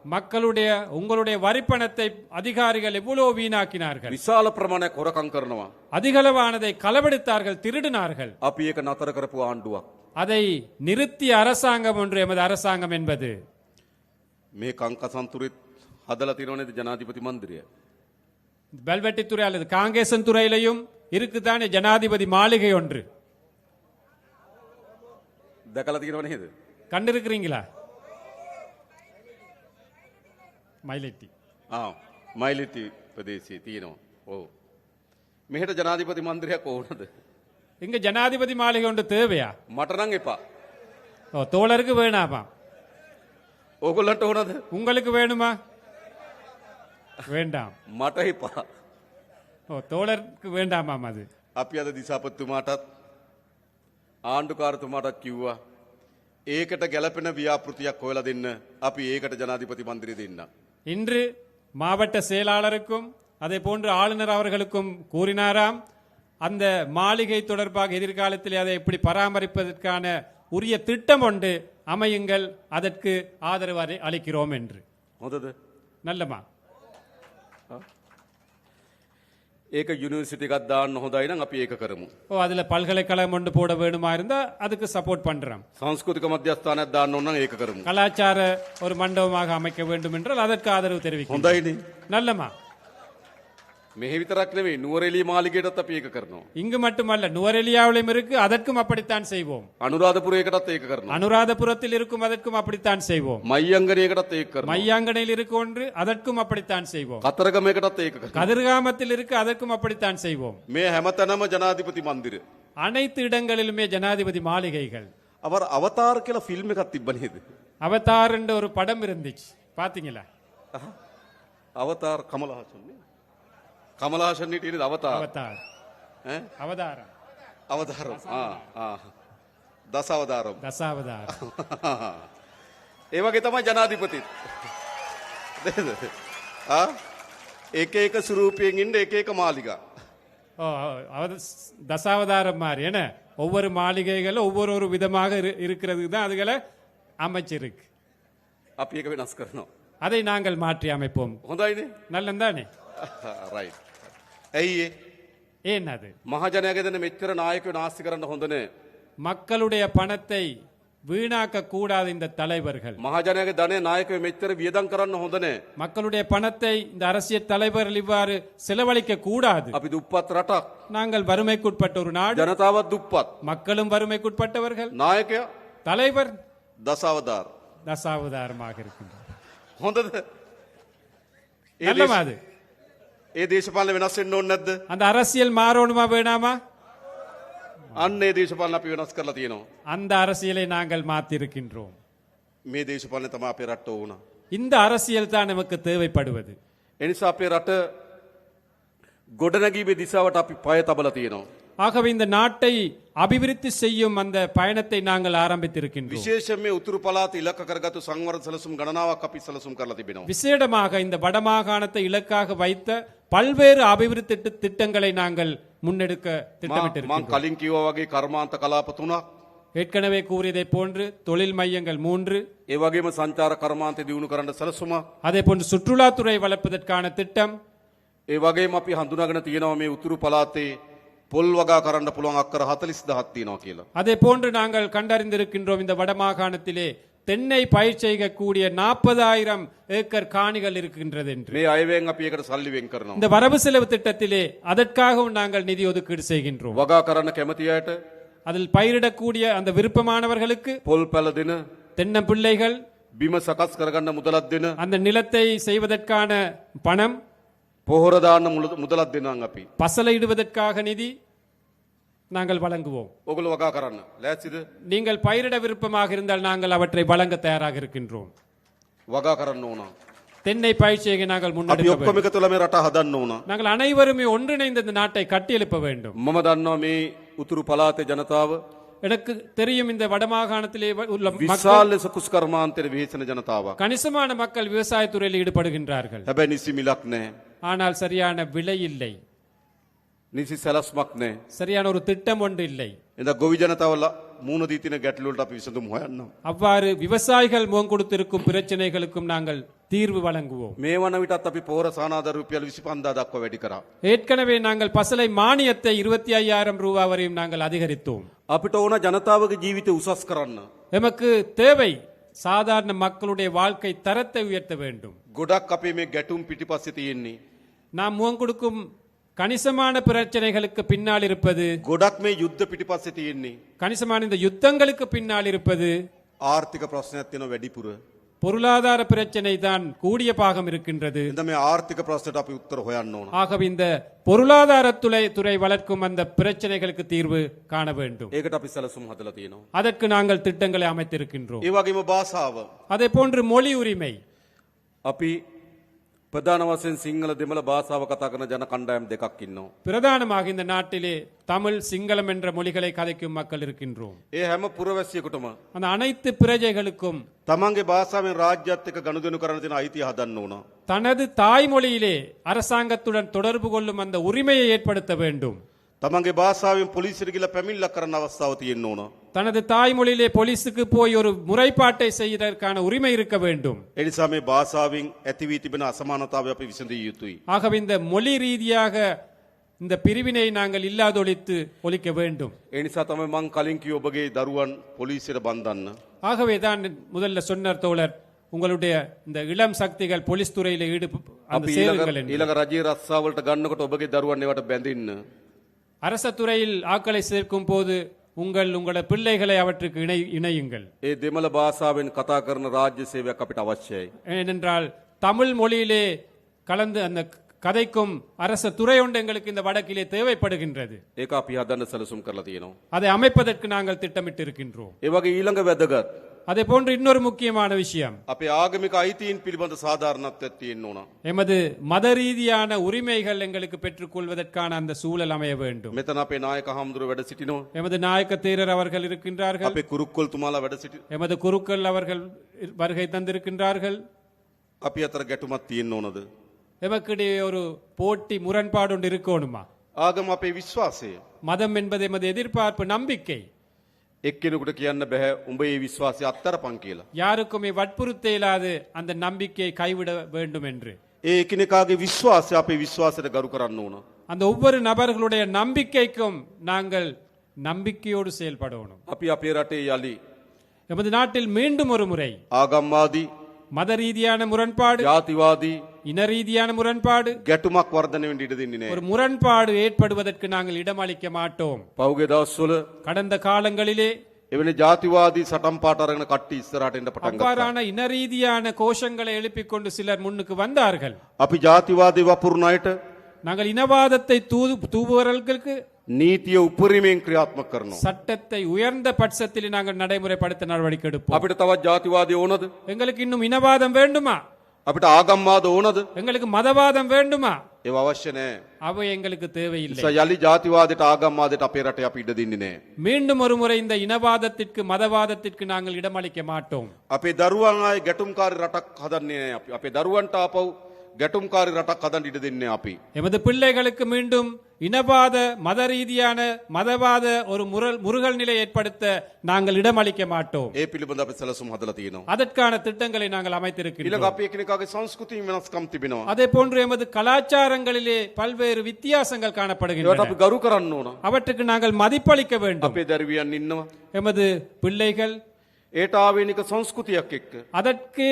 உங்களுடைய வரிப்பணத்தை அதிகாரிகள் எவ்வளவு வீணாக்கினார்கள். විශාල ප්‍රමාණයක් හොරකම් කරනවා. அதிகளவானதை களவெடுத்தார்கள், திருடினார்கள். අපි ඒක නතර කරපු ආණ්ඩුවක්. அதை நிறுத்திய அரசாங்கம் ஒன்று எமது அரசாங்கம் என்பது. මේ කංකසන්තුරෙත් හදලා තියෙනව නේද ජනාධිපති මන්දිරය? வெல்வெட்டித்துறை அல்லது காங்கேசன் துறையிலையும் இருக்குதானே ஜனாதிபதி மாளிகை ஒன்று. දැකලා තියෙනව නේද? கண்டிருக்கிறீங்களா? மயிலெட்டி. මයිලිටි ප්‍රදේශයේ තියෙනවා. ඔව්. මෙහෙට ජනාධිපති මන්දිරයක් ඕනද? இங்க ஜனாதிபதி மாளிகை ஒன்று தேவையா? මට නම් එපා. தோழருக்கு வேணாமா? ඕගොල්ලන්ට ඕනද? உங்களுக்கு வேணுமா? வேண்டாம். මට එපා. தோழருக்கு வேண்டாமாம் அது. අපි අද දිසාපතිතුමාටත් ආණ්ඩුකාරතුමාටත් කිව්වා ඒකට ගැලපෙන ව්‍යාපෘතියක් හොයලා දෙන්න. අපි ඒකට ජනාධිපති මන්දිරය දෙන්න. இன்று மாவட்ட செயலாளருக்கும் அதே போன்று ஆளுநர் அவர்களுக்கும் கூறினாராம் அந்த மாளிகை தொடர்பாக எதிர்காலத்தில் அதை எப்படி பராமரிப்பதற்கான உரிய திட்டம் ஒன்று அமையுங்கள், அதற்கு ஆதரவு அளிக்கிறோம் என்று. හොඳද? நல்லமா? ඒක යුනිවර්සිටි එකක් දාන්න හොඳයි නම් අපි ඒක කරමු. அதுல பல்கலைக்கழகம் ஒன்று போட வேணுமா இருந்தா அதுக்கு சப்போர்ட் பண்றோம். සංස්කෘතික මධ්‍යස්ථානයක් දාන්න ඕන නම් ඒක කරමු. கலாச்சார ஒரு மண்டபமாக அமைக்க வேண்டும் என்றால் அதற்கு ஆதரவு தெரிவிக்கிறோம். හොඳයිනේ. நல்லமா? මෙහෙ විතරක් නෙවෙයි නුවරඑළිය මාලිගයටත් අපි ඒක කරනවා. இங்கு மட்டுமல்ல, நுவரெலியாவிலும் இருக்கு, அதற்கும் அப்படித்தான் செய்வோம். අනුරාධපුරයකටත් ඒක කරනවා. அனுராதபுரத்தில் இருக்கும், அதற்கும் அப்படித்தான் செய்வோம். මයියංගනයකටත් ඒක කරනවා. மையாங்கனையில் இருக்கு ஒன்று, அதற்கும் அப்படித்தான் செய்வோம். කතරගමයකටත් ඒක කරනවා. கதிர்காமத்தில் இருக்கு, அதற்கும் அப்படித்தான் செய்வோம். මේ හැමතැනම ජනාධිපති මන්දිර. அனைத்து இடங்களிலுமே ஜனாதிபதி மாளிகைகள். அவர் අවතාර කියලා ෆිල්ම් එකක් තිබ්බ නේද? அவதார் என்ற ஒரு படம் இருந்துச்சு, பாத்தீங்களா? අවතාර කමලහාසන් නේ. කමලහාසන් හිටියේ නේද අවතාර? அவதார் ඈ? அவதாரம் අවතාරම්. දසවතාරම්. தசாவதாரம். ඒ වගේ තමයි ජනාධිපතිත්. නේද? එක එක ස්වරූපයෙන් ඉන්න එක එක මාලිගා. தசாவதாரம் மாதிரி என்ன, ஒவ்வொரு மாளிகைகளும் ஒவ்வொரு ஒரு விதமாக இருக்கிறதுக்கு தான் அதுகளை அமைச்சிருக்கு. අපි ඒක වෙනස් කරනවා. அதை நாங்கள் மாற்றி அமைப்போம். හොඳයිනේ. நல்லந்தானே? රයිට්. ඇයි ඒ? ஏன் அது? මහජනයාගේ දෙන මෙච්චර නායකයෝ නාස්ති කරන්න හොඳ නෑ. மக்களுடைய பணத்தை வீணாக்க கூடாது இந்த தலைவர்கள். මහජනයාගේ ධනය නායකයෝ මෙච්චර වියදම් කරන්න හොඳ නෑ. மக்களுடைய பணத்தை இந்த அரசியல் தலைவர்கள் இவ்வாறு செலவழிக்க கூடாது. අපි දුප්පත් රටක්. நாங்கள் வறுமைக்குட்பட்ட ஒரு நாடு, ජනතාවත් දුප්පත්. மக்களும் வறுமைக்குட்பட்டவர்கள். නායකයා தலைவர் දසවදාර. தசாவதாரமாக இருக்கின்றார். හොඳද? நல்லமா அது? ඒ දේශපාලන වෙනස් වෙන්න ඕනේ නැද්ද? அந்த அரசியல் மாறணுமா வேணாமா? අන්න ඒ දේශපාලන අපි වෙනස් කරලා තියෙනවා. அந்த அரசியலை நாங்கள் மாற்றி இருக்கின்றோம். මේ දේශපාලන තමයි අපේ රට ඕන. இந்த அரசியல் தான் நமக்கு தேவைப்படுவது. ඒ නිසා අපේ රට ගොඩනැගීමේ දිශාවට අපි පය තබලා තියෙනවා. ஆகவே இந்த நாட்டை அபிவிருத்தி செய்யும் அந்த பயணத்தை நாங்கள் ஆரம்பித்திருக்கின்றோம். විශේෂයෙන් මේ උතුරු පළාත ඉලක්ක කරගත්තු සංවර්ධන සැලසුම් ගණනාවක් අපි සැලසුම් කරලා තිබෙනවා. விசேடமாக இந்த வடமாகாணத்தை இலக்காக வைத்த பல்வேறு அபிவிருத்தி திட்டங்களை நாங்கள் முன்னெடுக்க මම திட்டமிட்டிருக்கிறோம். කලින් කිව්වා වගේ කර්මාන්ත කලාප 3ක් ஏற்கனவே கூறியதை போன்று தொழில் மையங்கள் 3, ඒ වගේම සංචාර කර්මාන්තය දියුණු කරන්න සැලසුමක්. அதே போன்று சுற்றுலாத்துறை வளர்ப்பதற்கான திட்டம், ඒ වගේම අපි හඳුනාගෙන තියෙනවා මේ උතුරු පළාතේ පොල් වගා කරන්න පුළුවන් අක්කර 40000ක් තියෙනවා කියලා. அதே போன்று நாங்கள் கண்டறிந்திருக்கின்றோம் இந்த வடமாகாணத்திலே தென்னை பயிர் செய்யக்கூடிய 40,000 ஏக்கர் காணிகள் இருக்கின்றது என்று. මේ අයවැයෙන් අපි ඒකට සල්ලි වෙන් කරනවා. இந்த வரவு செலவு திட்டத்திலே அதற்காகவும் நாங்கள் நிதி ஒதுக்கீடு செய்கின்றோம். වගා කරන්න කැමති අයට அதில் பயிரிடக்கூடிய அந்த விருப்பமானவர்களுக்கு පොල් පැල දෙන, தென்னம்பிள்ளைகள், බිම සකස් කරගන්න මුදලක් දෙන, அந்த நிலத்தை செய்வதற்கான பணம், පොහොර දාන්න මුදලක් දෙනවා අපි. பசலையிடுவதற்காக நிதி, நாங்கள் வழங்குவோம். ඔගොල්ලෝ වගා කරන්න. ලෑස්තිද? நீங்கள் பயிரிட விருப்பமாக இருந்தால் நாங்கள் அவற்றை வழங்க தயாராக இருக்கின்றோம். වගා කරන්න ඕන. தென்னை பயிற்சியை நாங்கள் අපි முன்னெடுக்க ඔක්කොම வேண்டும். එකතු වෙලා මේ රට හදන්න ඕන. நாங்கள் அனைவருமே ஒன்றிணைந்து இந்த நாட்டை கட்டியெழுப்ப வேண்டும். මම දන්නවා මේ උතුරු පළාතේ ජනතාව எனக்கு தெரியும் இந்த வடமாகாணத்திலே உள்ள மக்கள் විශාල ලෙස කුස්කර්මාන්තයට විහිසෙන ජනතාවක්. கணிசமான மக்கள் விவசாயத்துறையில் ஈடுபடுகின்றார்கள். හැබැයි නිසි මිලක් නැහැ. ஆனால் சரியான விலை இல்லை, නිසි සැලැස්මක් නැහැ. சரியான ஒரு திட்டம் ஒன்று இல்லை. එඳ ගොවි ජනතාව මූණ දී තියෙන ගැටලු වලට අපි විසඳුම් හොයන්න. அவ்வாறு விவசாயிகள் முகம் கொடுத்திருக்கும் பிரச்சனைகளுக்கும் நாங்கள் தீர்வு வழங்குவோம். මේ වන විටත් අපි පොහොර සානාධාර රුපියල් 25,000 දක්වා වැඩි කරා. ஏற்கனவே நாங்கள் பசலை மானியத்தை 25,000 ரூபாய் வரையும் நாங்கள் அதிகரித்தோம். අපිට ඕන ජනතාවගේ ජීවිතය උසස් කරන්න. எமக்கு தேவை சாதாரண மக்களுடைய வாழ்க்கை தரத்தை உயர்த்த வேண்டும். ගොඩක් අපේ මේ ගැටුම් පිටිපස්සේ තියෙන්නේ. நாம் முகம் கொடுக்கும் கணிசமான பிரச்சனைகளுக்கு பின்னால் இருப்பது, ගොඩක් මේ යුද්ධ පිටිපස්සේ තියෙන්නේ. கணிசமான இந்த யுத்தங்களுக்கு பின்னால் இருப்பது ආර්ථික ප්‍රශ්නයක් තියෙන වැඩිපුර. பொருளாதார பிரச்சனை தான் கூடிய பாகம் இருக்கின்றது. එඳ මේ ආර්ථික ප්‍රශ්නට අපි උත්තර හොයන්න ඕන. ஆகவே இந்த பொருளாதார துறை வளர்க்கும் அந்த பிரச்சனைகளுக்கு தீர்வு காண வேண்டும். ඒකට අපි සැලසුම් හදලා තියෙනවා. அதற்கு நாங்கள் திட்டங்களை அமைத்திருக்கின்றோம். ඒ වගේම භාෂාව. அதே போன்று மொழி உரிமை. අපි ප්‍රධාන වශයෙන් සිංහල දෙමළ භාෂාව කතා කරන ජන කණ්ඩායම් දෙකක් ඉන්නවා. பிரதானமாக இந்த நாட்டிலே தமிழ் சிங்களம் என்ற மொழிகளை கதைக்கும் மக்கள் இருக்கின்றோம். ඒ හැම පුරවැසියෙකුටම அந்த அனைத்து பிரஜைகளுக்கும் තමන්ගේ භාෂාවෙන් රාජ්‍යත් එක්ක ගනුදෙනු කරන තියෙන අයිතිය හදන්න ඕන. தனது தாய்மொழியிலே அரசாங்கத்துடன் தொடர்பு கொள்ளும் அந்த உரிமையை ஏற்படுத்த வேண்டும். තමන්ගේ භාෂාවෙන් පොලිසියට ගිහලා පැමිණිල්ලක් කරන්න අවස්ථාව තියෙන්න ඕන. தனது தாய்மொழியிலே போலீஸுக்கு போய் ஒரு முறைப்பாட்டை செய்வதற்கான உரிமை இருக்க வேண்டும். ඒ නිසා මේ භාෂාවෙන් ඇති වී තිබෙන අසමානතාවය අපි විසඳිය යුතුයි. ஆகவே இந்த மொழி ரீதியாக இந்த பிரிவினை நாங்கள் இல்லாதொழித்து ஒழிக்க வேண்டும். ඒ නිසා තමයි මං කලින් කිව්ව ඔබගේ දරුවන් පොලිසියට බන්ධන්න. ஆகவே தான் முதல்ல சொன்னார் தோழர், உங்களுடைய இந்த இளம் சக்திகள் போலீஸ் துறையில அந்த අපි சேருங்கள் என்று. ඊළඟ රජයේ රස්සාවලට ගන්නකොට ඔබගේ දරුවන් ඒවට බැඳින්න. அரச துறையில் ஆட்களை சேர்க்கும் போது உங்களோட பிள்ளைகளை அவற்றுக்கு இணையுங்கள். ඒ දෙමළ භාෂාවෙන් කතා කරන රාජ්‍ය සේවයක් අපිට අවශ්‍යයි. ஏனென்றால் தமிழ் மொழியிலே கலந்து அந்த கதைக்கும் அரச துறை ஒன்று எங்களுக்கு இந்த வடக்கிலே தேவைப்படுகின்றது. ඒක අපි හදන්න සැලසුම් කරලා තියෙනවා. அதை அமைப்பதற்கு நாங்கள் திட்டமிட்டு இருக்கின்றோம். ඒ වගේ ඊළඟ වැදගත් அதே போன்று இன்னொரு முக்கியமான விஷயம், අපේ ආගමික අයිතීන් පිළිබඳ සාධාරණත්වයක් තියෙන්න ඕන. எமது மத ரீதியான உரிமைகள் எங்களுக்கு பெற்றுக்கொள்வதற்கான அந்த சூழல் அமைய வேண்டும். මෙතන අපේ නායක හාමුදුරුවෝ වැඩ සිටිනවා. எமது நாயக்க தேரர் அவர்கள் இருக்கின்றார்கள். අපේ කුරුක්කොල් තුමාලා වැඩ සිටි. எமது குருக்கள் அவர்கள் வருகை தந்திருக்கின்றார்கள். අපි අතර ගැටුමක් තියෙන්න ඕනද? எமக்கிடையே ஒரு போட்டி முரண்பாடு ஒன்று இருக்கணுமா? ආගම අපේ විශ්වාසය. மதம் என்பது எமது எதிர்பார்ப்பு, நம்பிக்கை. එක්කෙනෙකුට කියන්න බෑ උඹ ඒ විශ්වාසය අත්තරපන් කියලා. யாருக்குமே வற்புறுத்த இயலாது அந்த நம்பிக்கையை கைவிட வேண்டும் என்று. ඒ එකිනෙකාගේ විශ්වාසය අපේ විශ්වාසයට ගරු කරන්න ඕන. அந்த ஒவ்வொரு நபர்களுடைய நம்பிக்கைக்கும் நாங்கள் நம்பிக்கையோடு செயல்படணும். අපි අපේ රටේ යලි எமது நாட்டில் மீண்டும் ஒரு முறை ආගම්වාදී மத ரீதியான முரண்பாடு, ජාතිවාදී இன ரீதியான முரண்பாடு, ගැටුමක් වර්ධනය වෙන්න ඉඩ දෙන්නේ ஒரு නෑ. முரண்பாடு ஏற்படுவதற்கு நாங்கள் இடமளிக்க மாட்டோம். පහුගිය දවස්වල கடந்த காலங்களிலே එවැනි ජාතිවාදී සටන් පාට අරගෙන කට්ටි ඉස්සරහට එන්න පටන් ගත්තා. அவ்வாறான இன ரீதியான கோஷங்களை எழுப்பிக் கொண்டு சிலர் முன்னுக்கு வந்தார்கள். අපි ජාතිවාදී වපුරන අයට நாங்கள் இனவாதத்தை தூவுவர்களுக்கு නීතිය උපරිමයෙන් ක්‍රියාත්මක කරනවා. சட்டத்தை உயர்ந்த பட்சத்தில் நாங்கள் நடைமுறைப்படுத்த நடவடிக்கை எடுப்போம். අපිට තවත් ජාතිවාදී ඕනද? எங்களுக்கு இன்னும் இனவாதம் வேண்டுமா? අපිට ආගම්වාද ඕනද? எங்களுக்கு மதவாதம் வேண்டுமா? ඒව අවශ්‍ය නෑ. அவை எங்களுக்கு தேவையில்லை. නිසා යලි ජාතිවාදයට ආගම්වාදයට අපේ රටේ අපි ඉඩ දෙන්නේ නෑ. மீண்டும் ஒரு முறை இந்த இனவாதத்திற்கு மதவாதத்திற்கு நாங்கள் இடமளிக்க மாட்டோம். අපේ දරුවන් ආයේ ගැටුම්කාරී රටක් හදන්නේ නෑ අපි. අපේ දරුවන්ට ආපහු ගැටුම්කාරී රටක් හදන්න ඉඩ දෙන්නේ නෑ අපි. எமது பிள்ளைகளுக்கு மீண்டும் இனவாத மத ரீதியான மதவாத ஒரு முருகல் நிலை ஏற்படுத்த நாங்கள் இடமளிக்க மாட்டோம். ඒ පිළිබඳ අපි සැලසුම් හදලා තියෙනවා. அதற்கான திட்டங்களை நாங்கள் ඊළඟ அமைத்திருக்கிறோம். අපි එකිනෙකාගේ සංස්කෘතිය වෙනස්කම් තිබෙනවා. அதே போன்று எமது கலாச்சாரங்களிலே பல்வேறு வித்தியாசங்கள் ඒවට காணப்படுகின்றன. අපි ගරු කරන්න ඕන. அவற்றுக்கு நாங்கள் மதிப்பளிக்க வேண்டும். අපේ දරුවියන් ඉන්නවා. எமது பிள்ளைகள் ඒට ආවේනික සංස්කෘතියක් එක්ක அதற்கே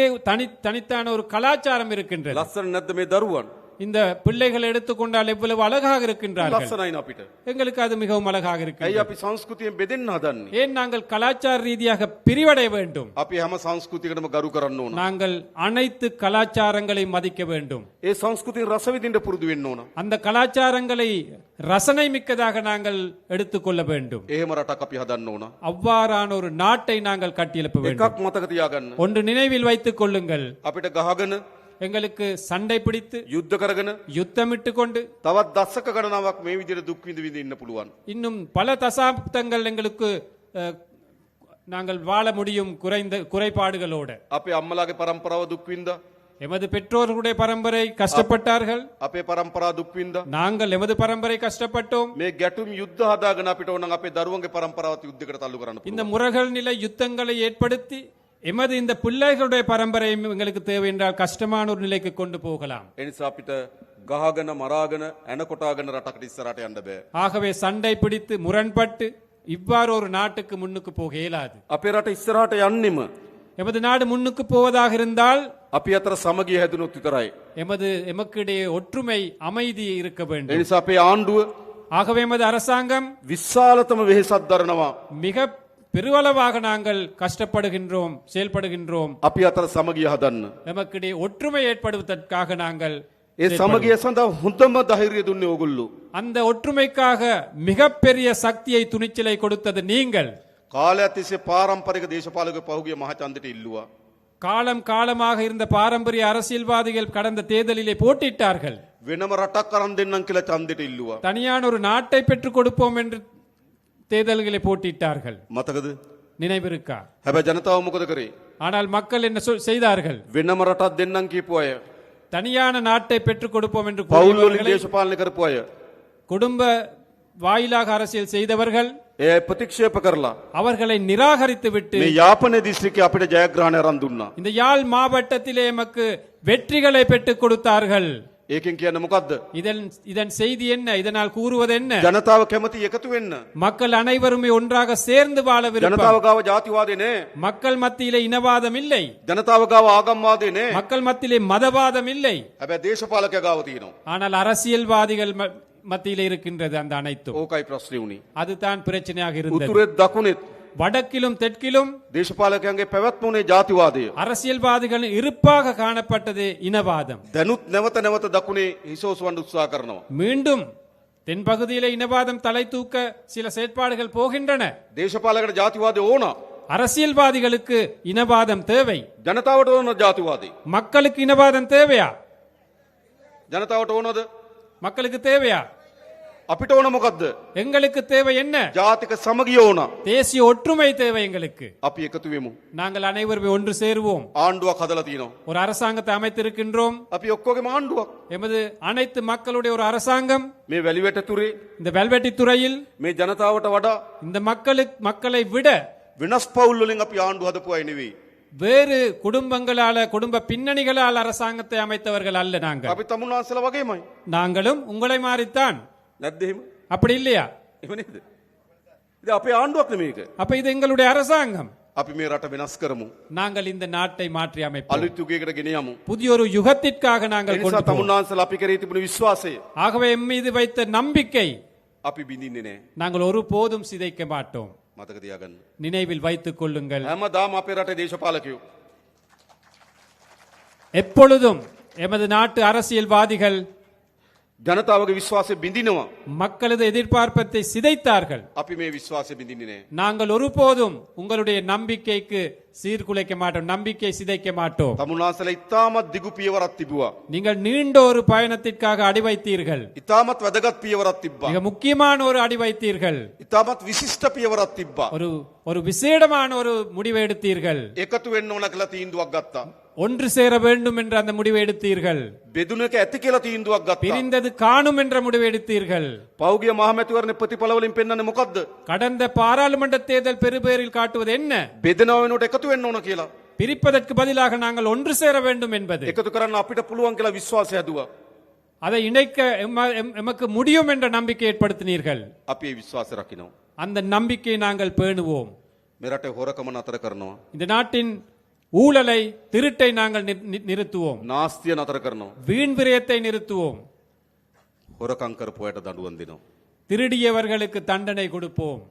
தனித்தான ஒரு கலாச்சாரம் இருக்கின்றது. ලස්සන නැද්ද මේ දරුවන්? இந்த பிள்ளைகள் எடுத்துக்கொண்டால் எவ்வளவு அழகாக இருக்கின்றார்கள். ලස්සනයි අපිට. எங்களுக்கு அது மிகவும் அழகாக ඇයි இருக்கு. අපි සංස්කෘතියෙන් බෙදෙන්න හදන්නේ? ஏன் நாங்கள் கலாச்சார ரீதியாக பிரிவடைய வேண்டும்? අපි හැම සංස්කෘතියකටම ගරු කරන්න ඕන. நாங்கள் அனைத்து கலாச்சாரங்களை மதிக்க வேண்டும். ඒ සංස්කෘතියෙන් රස විඳින්න පුරුදු වෙන්න ඕන. அந்த கலாச்சாரங்களை ரசனை மிக்கதாக நாங்கள் எடுத்துக்கொள்ள வேண்டும். එහෙම රටක් අපි හදන්න ඕන. அவ்வாறான ஒரு நாட்டை நாங்கள் கட்டியெழுப்ப வேண்டும். එකක් මතක තියාගන්න. ஒன்று நினைவில் வைத்துக் கொள்ளுங்கள். අපිට ගහගෙන எங்களுக்கு சண்டை பிடித்து යුද්ධ කරගෙන யுத்தமிட்டு கொண்டு තවත් දශක ගණනාවක් මේ විදිහට දුක් විඳ විඳ ඉන්න පුළුවන්. இன்னும் பல தசாப்தங்கள் எங்களுக்கு நாங்கள் வாழ முடியும் குறைபாடுகளோடு. අපේ අම්මලාගේ පරම්පරාව දුක් විඳා. எமது பெற்றோர்களுடைய பரம்பரை கஷ்டப்பட்டார்கள். අපේ පරම්පරාව දුක් විඳා. நாங்கள் எமது பரம்பரை கஷ்டப்பட்டோம். මේ ගැටුම් යුද්ධ හදාගෙන අපිට ඕන නම් අපේ දරුවන්ගේ පරම්පරාවත් යුද්ධයකට තල්ලු කරන්න இந்த පුළුවන්. முரகல் நிலை யுத்தங்களை ஏற்படுத்தி எமது இந்த பிள்ளைகளுடைய பரம்பரையும் எங்களுக்கு தேவை என்றால் கஷ்டமான ஒரு நிலைக்கு கொண்டு போகலாம். ඒ නිසා අපිට ගහගෙන මරාගෙන ඇන කොටාගෙන රටකට ඉස්සරහට යන්න බෑ. ஆகவே சண்டை பிடித்து முரண்பட்டு இவ்வாறு ஒரு நாட்டுக்கு முன்னுக்கு போக இயலாது. අපේ රට ඉස්සරහට යන්නෙම எமது நாடு முன்னுக்கு போவதாக இருந்தால் අපි අතර සමගිය හැදුනොත් විතරයි. எமக்கிடையே ஒற்றுமை அமைதி இருக்க ඒ வேண்டும். නිසා අපේ ආණ්ඩුව ஆகவே எமது அரசாங்கம் විශාලතම වෙහෙසක් දරනවා. மிக பெருவளவாக நாங்கள் கஷ்டப்படுகின்றோம், செயல்படுகின்றோம். අපි අතර සමගිය හදන්න. எமக்கிடையே ஒற்றுமை ஏற்படுவதற்காக நாங்கள் ඒ සමගිය සඳහා හොඳම ධෛර්යය දුන්නේ ඕගොල්ලෝ. அந்த ஒற்றுமைக்காக மிகப்பெரிய சக்தியை துணிச்சலை கொடுத்தது நீங்கள். කාලයක් තිස්සේ පාරම්පරික දේශපාලක පහුගිය මහචන්දට ඉල්ලුවා. காலம் காலமாக இருந்த பாரம்பரிய அரசியல்வாதிகள் கடந்த தேர்தலிலே போட்டியிட்டார்கள். වෙනම රටක් අරන් දෙන්නම් කියලා ඡන්දෙට ඉල්ලුවා. தனியான ஒரு நாட்டை பெற்றுக் கொடுப்போம் என்று தேர்தல்களை போட்டியிட்டார்கள். මතකද? நினைவிருக்கா? හැබැයි ජනතාව මොකද කරේ? ஆனால் மக்கள் என்ன செய்தார்கள்? වෙනම රටක් දෙන්නම් කියපු අය, தனியான நாட்டை பெற்றுக் கொடுப்போம் என்று පවුල් වලින් கூறியவர்களை, දේශපාලනය කරපු අය, குடும்ப வாயிலாக அரசியல் செய்தவர்கள் ඒ අය ප්‍රතික්ෂේප කරලා அவர்களை நிராகரித்து விட்டு මේ යාපනයේ දිස්ත්‍රික්කයේ අපිට ජයග්‍රහණය අරන් දුන්නා. இந்த யாழ் மாவட்டத்திலே எமக்கு வெற்றிகளை பெற்றுக் கொடுத்தார்கள். ඒකෙන් කියන්නේ මොකද්ද? இதன் செய்தி என்ன? இதனால் கூறுவது என்ன? ජනතාව කැමති එකතු වෙන්න. மக்கள் அனைவருமே ஒன்றாக சேர்ந்து வாழ ජනතාව விருப்பம். ගාව ජාතිවාදේ නෑ. மக்கள் மத்தியிலே இனவாதம் இல்லை, ජනතාව ගාව ආගම්වාදේ නෑ. மக்கள் மத்தியிலே மதவாதம் இல்லை. හැබැයි දේශපාලකයා ගාව තියෙනවා. ஆனால் அரசியல்வாதிகள் மத்தியிலே இருக்கின்றது அந்த அனைத்தும். ඕකයි ප්‍රශ්නේ උනේ. அதுதான் பிரச்சனையாக இருந்தது. උතුරෙත් දකුණෙත් வடக்கிலும் தெற்கிலும் දේශපාලකයන්ගේ පැවැත්ම උනේ ජාතිවාදය. அரசியல் இருப்பாக காணப்பட்டது இனவாதம். දැනුත් නැවත නැවත දකුණේ හිසෝසවන්න උත්සාහ කරනවා. மீண்டும் தென்பகுதியிலே இனவாதம் தலை தூக்க சில செயற்பாடுகள் போகின்றன. දේශපාලකට ජාතිවාදය ඕන. அரசியல்வாதிகளுக்கு இனவாதம் தேவை. ජනතාවට ඕන ජාතිවාදී. மக்களுக்கு இனவாதம் தேவையா? ජනතාවට ඕනද? மக்களுக்கு தேவையா? අපිට ඕන මොකද්ද? எங்களுக்கு தேவை என்ன? ජාතික සමගිය ඕන. தேசிய ஒற்றுமை தேவை எங்களுக்கு. අපි එකතු වෙමු. நாங்கள் அனைவரும் ஒன்று சேருவோம். ආණ්ඩුවක් හදලා තියෙනවා. ஒரு அரசாங்கத்தை அமைத்திருக்கின்றோம். අපි ඔක්කොගේම ආණ්ඩුවක්. எமது அனைத்து மக்களுடைய ஒரு அரசாங்கம். මේ වැලිවැටතුරේ இந்த வெல்வெட்டி துறையில் මේ ජනතාවට වඩා இந்த மக்களை விட වෙනස් පවුල් වලින් අපි ආණ්ඩුව හදපු අය නෙවෙයි. வேறு குடும்ப பின்னணிகளால் அரசாங்கத்தை அமைத்தவர்கள் அல்ல நாங்கள். අපි තමුන්වහන්සේලා වගේමයි. நாங்களும் உங்களை மாறித்தான். නැද්ද එහෙම? அப்படி இல்லையா? එහෙම නේද? ඉතින් අපේ ආණ්ඩුවක් නෙමේක. அப்ப இது எங்களுடைய அரசாங்கம். අපි මේ රට වෙනස් කරමු. நாங்கள் இந்த நாட்டை மாற்றி அமைப்போம். අලුත් යුගයකට ගෙන යමු. புதிய ஒரு யுகத்திற்காக ඒ நாங்கள் නිසා கொண்டு போவோம். තමුන්වහන්සේලා අපි කරේ තිබුණු විශ්වාසය ஆகவே எம் மீது வைத்த நம்பிக்கை අපි බිඳින්නේ නැහැ. நாங்கள் ஒருபோதும் சிதைக்க மாட்டோம். මතක තියාගන්න. நினைவில் வைத்துக் கொள்ளுங்கள். හැමදාම අපේ රටේ දේශපාලකයෝ எப்பொழுதும் எமது நாட்டு அரசியல்வாதிகள் ජනතාවගේ විශ්වාසය බිඳිනවා. மக்களது எதிர்பார்ப்பத்தை சிதைத்தார்கள். අපි මේ විශ්වාසය බිඳින්නේ නැහැ. நாங்கள் ஒருபோதும் உங்களுடைய நம்பிக்கைக்கு சீர்குலைக்க மாட்டோம், நம்பிக்கை சிதைக்க மாட்டோம். තමුන්වහන්සේලා ඉතාමත් දිගු පියවරක් තිබුවා. நீங்கள் நீண்ட ஒரு பயணத்திற்காக அடி வைத்தீர்கள். ඉතාමත් වැදගත් පියවරක් තිබ්බා. மிக முக்கியமான ஒரு அடி வைத்தீர்கள். ඉතාමත් විශිෂ්ට පියවරක් තිබ්බා. ஒரு விசேடமான ஒரு முடிவை எடுத்தீர்கள். එකතු වෙන්න ඕන කියලා තීන්දුවක් ගත්තා. ஒன்று சேர வேண்டும் என்ற அந்த முடிவை எடுத்தீர்கள். බෙදුන එක ඇති කියලා තීන්දුවක් ගත්තා. பிரிந்தது காணும் என்ற முடிவை எடுத்தீர்கள். පෞගිය මහමැතිවරණ ප්‍රතිඵල වලින් පෙන්වන්නේ මොකද්ද? கடந்த பாராளுமன்ற தேர்தல் பெருபேரில் காட்டுவது என்ன? බෙදනව වෙනකොට එකතු වෙන්න ඕන කියලා. பிரிப்பதற்கு பதிலாக நாங்கள் ஒன்று சேர வேண்டும் என்பது. එකතු කරන්න අපිට පුළුවන් කියලා විශ්වාසය හැදුවා. அதை இணைக்க எமக்கு முடியும் என்ற நம்பிக்கை ஏற்படுத்தினீர்கள். අපි ඒ විශ්වාසය රකින්නවා. அந்த நம்பிக்கையை நாங்கள் பேணுவோம். මේ රටේ හොරකම නතර කරනවා. இந்த நாட்டின் ஊழலை திருட்டை நாங்கள் நிறுத்துவோம். නාස්තිය නතර කරනවා. வீண் விரயத்தை நிறுத்துவோம். හොරකම් කරපු අයට දඬුවම් දෙනවා. திருடியவர்களுக்கு தண்டனை கொடுப்போம்.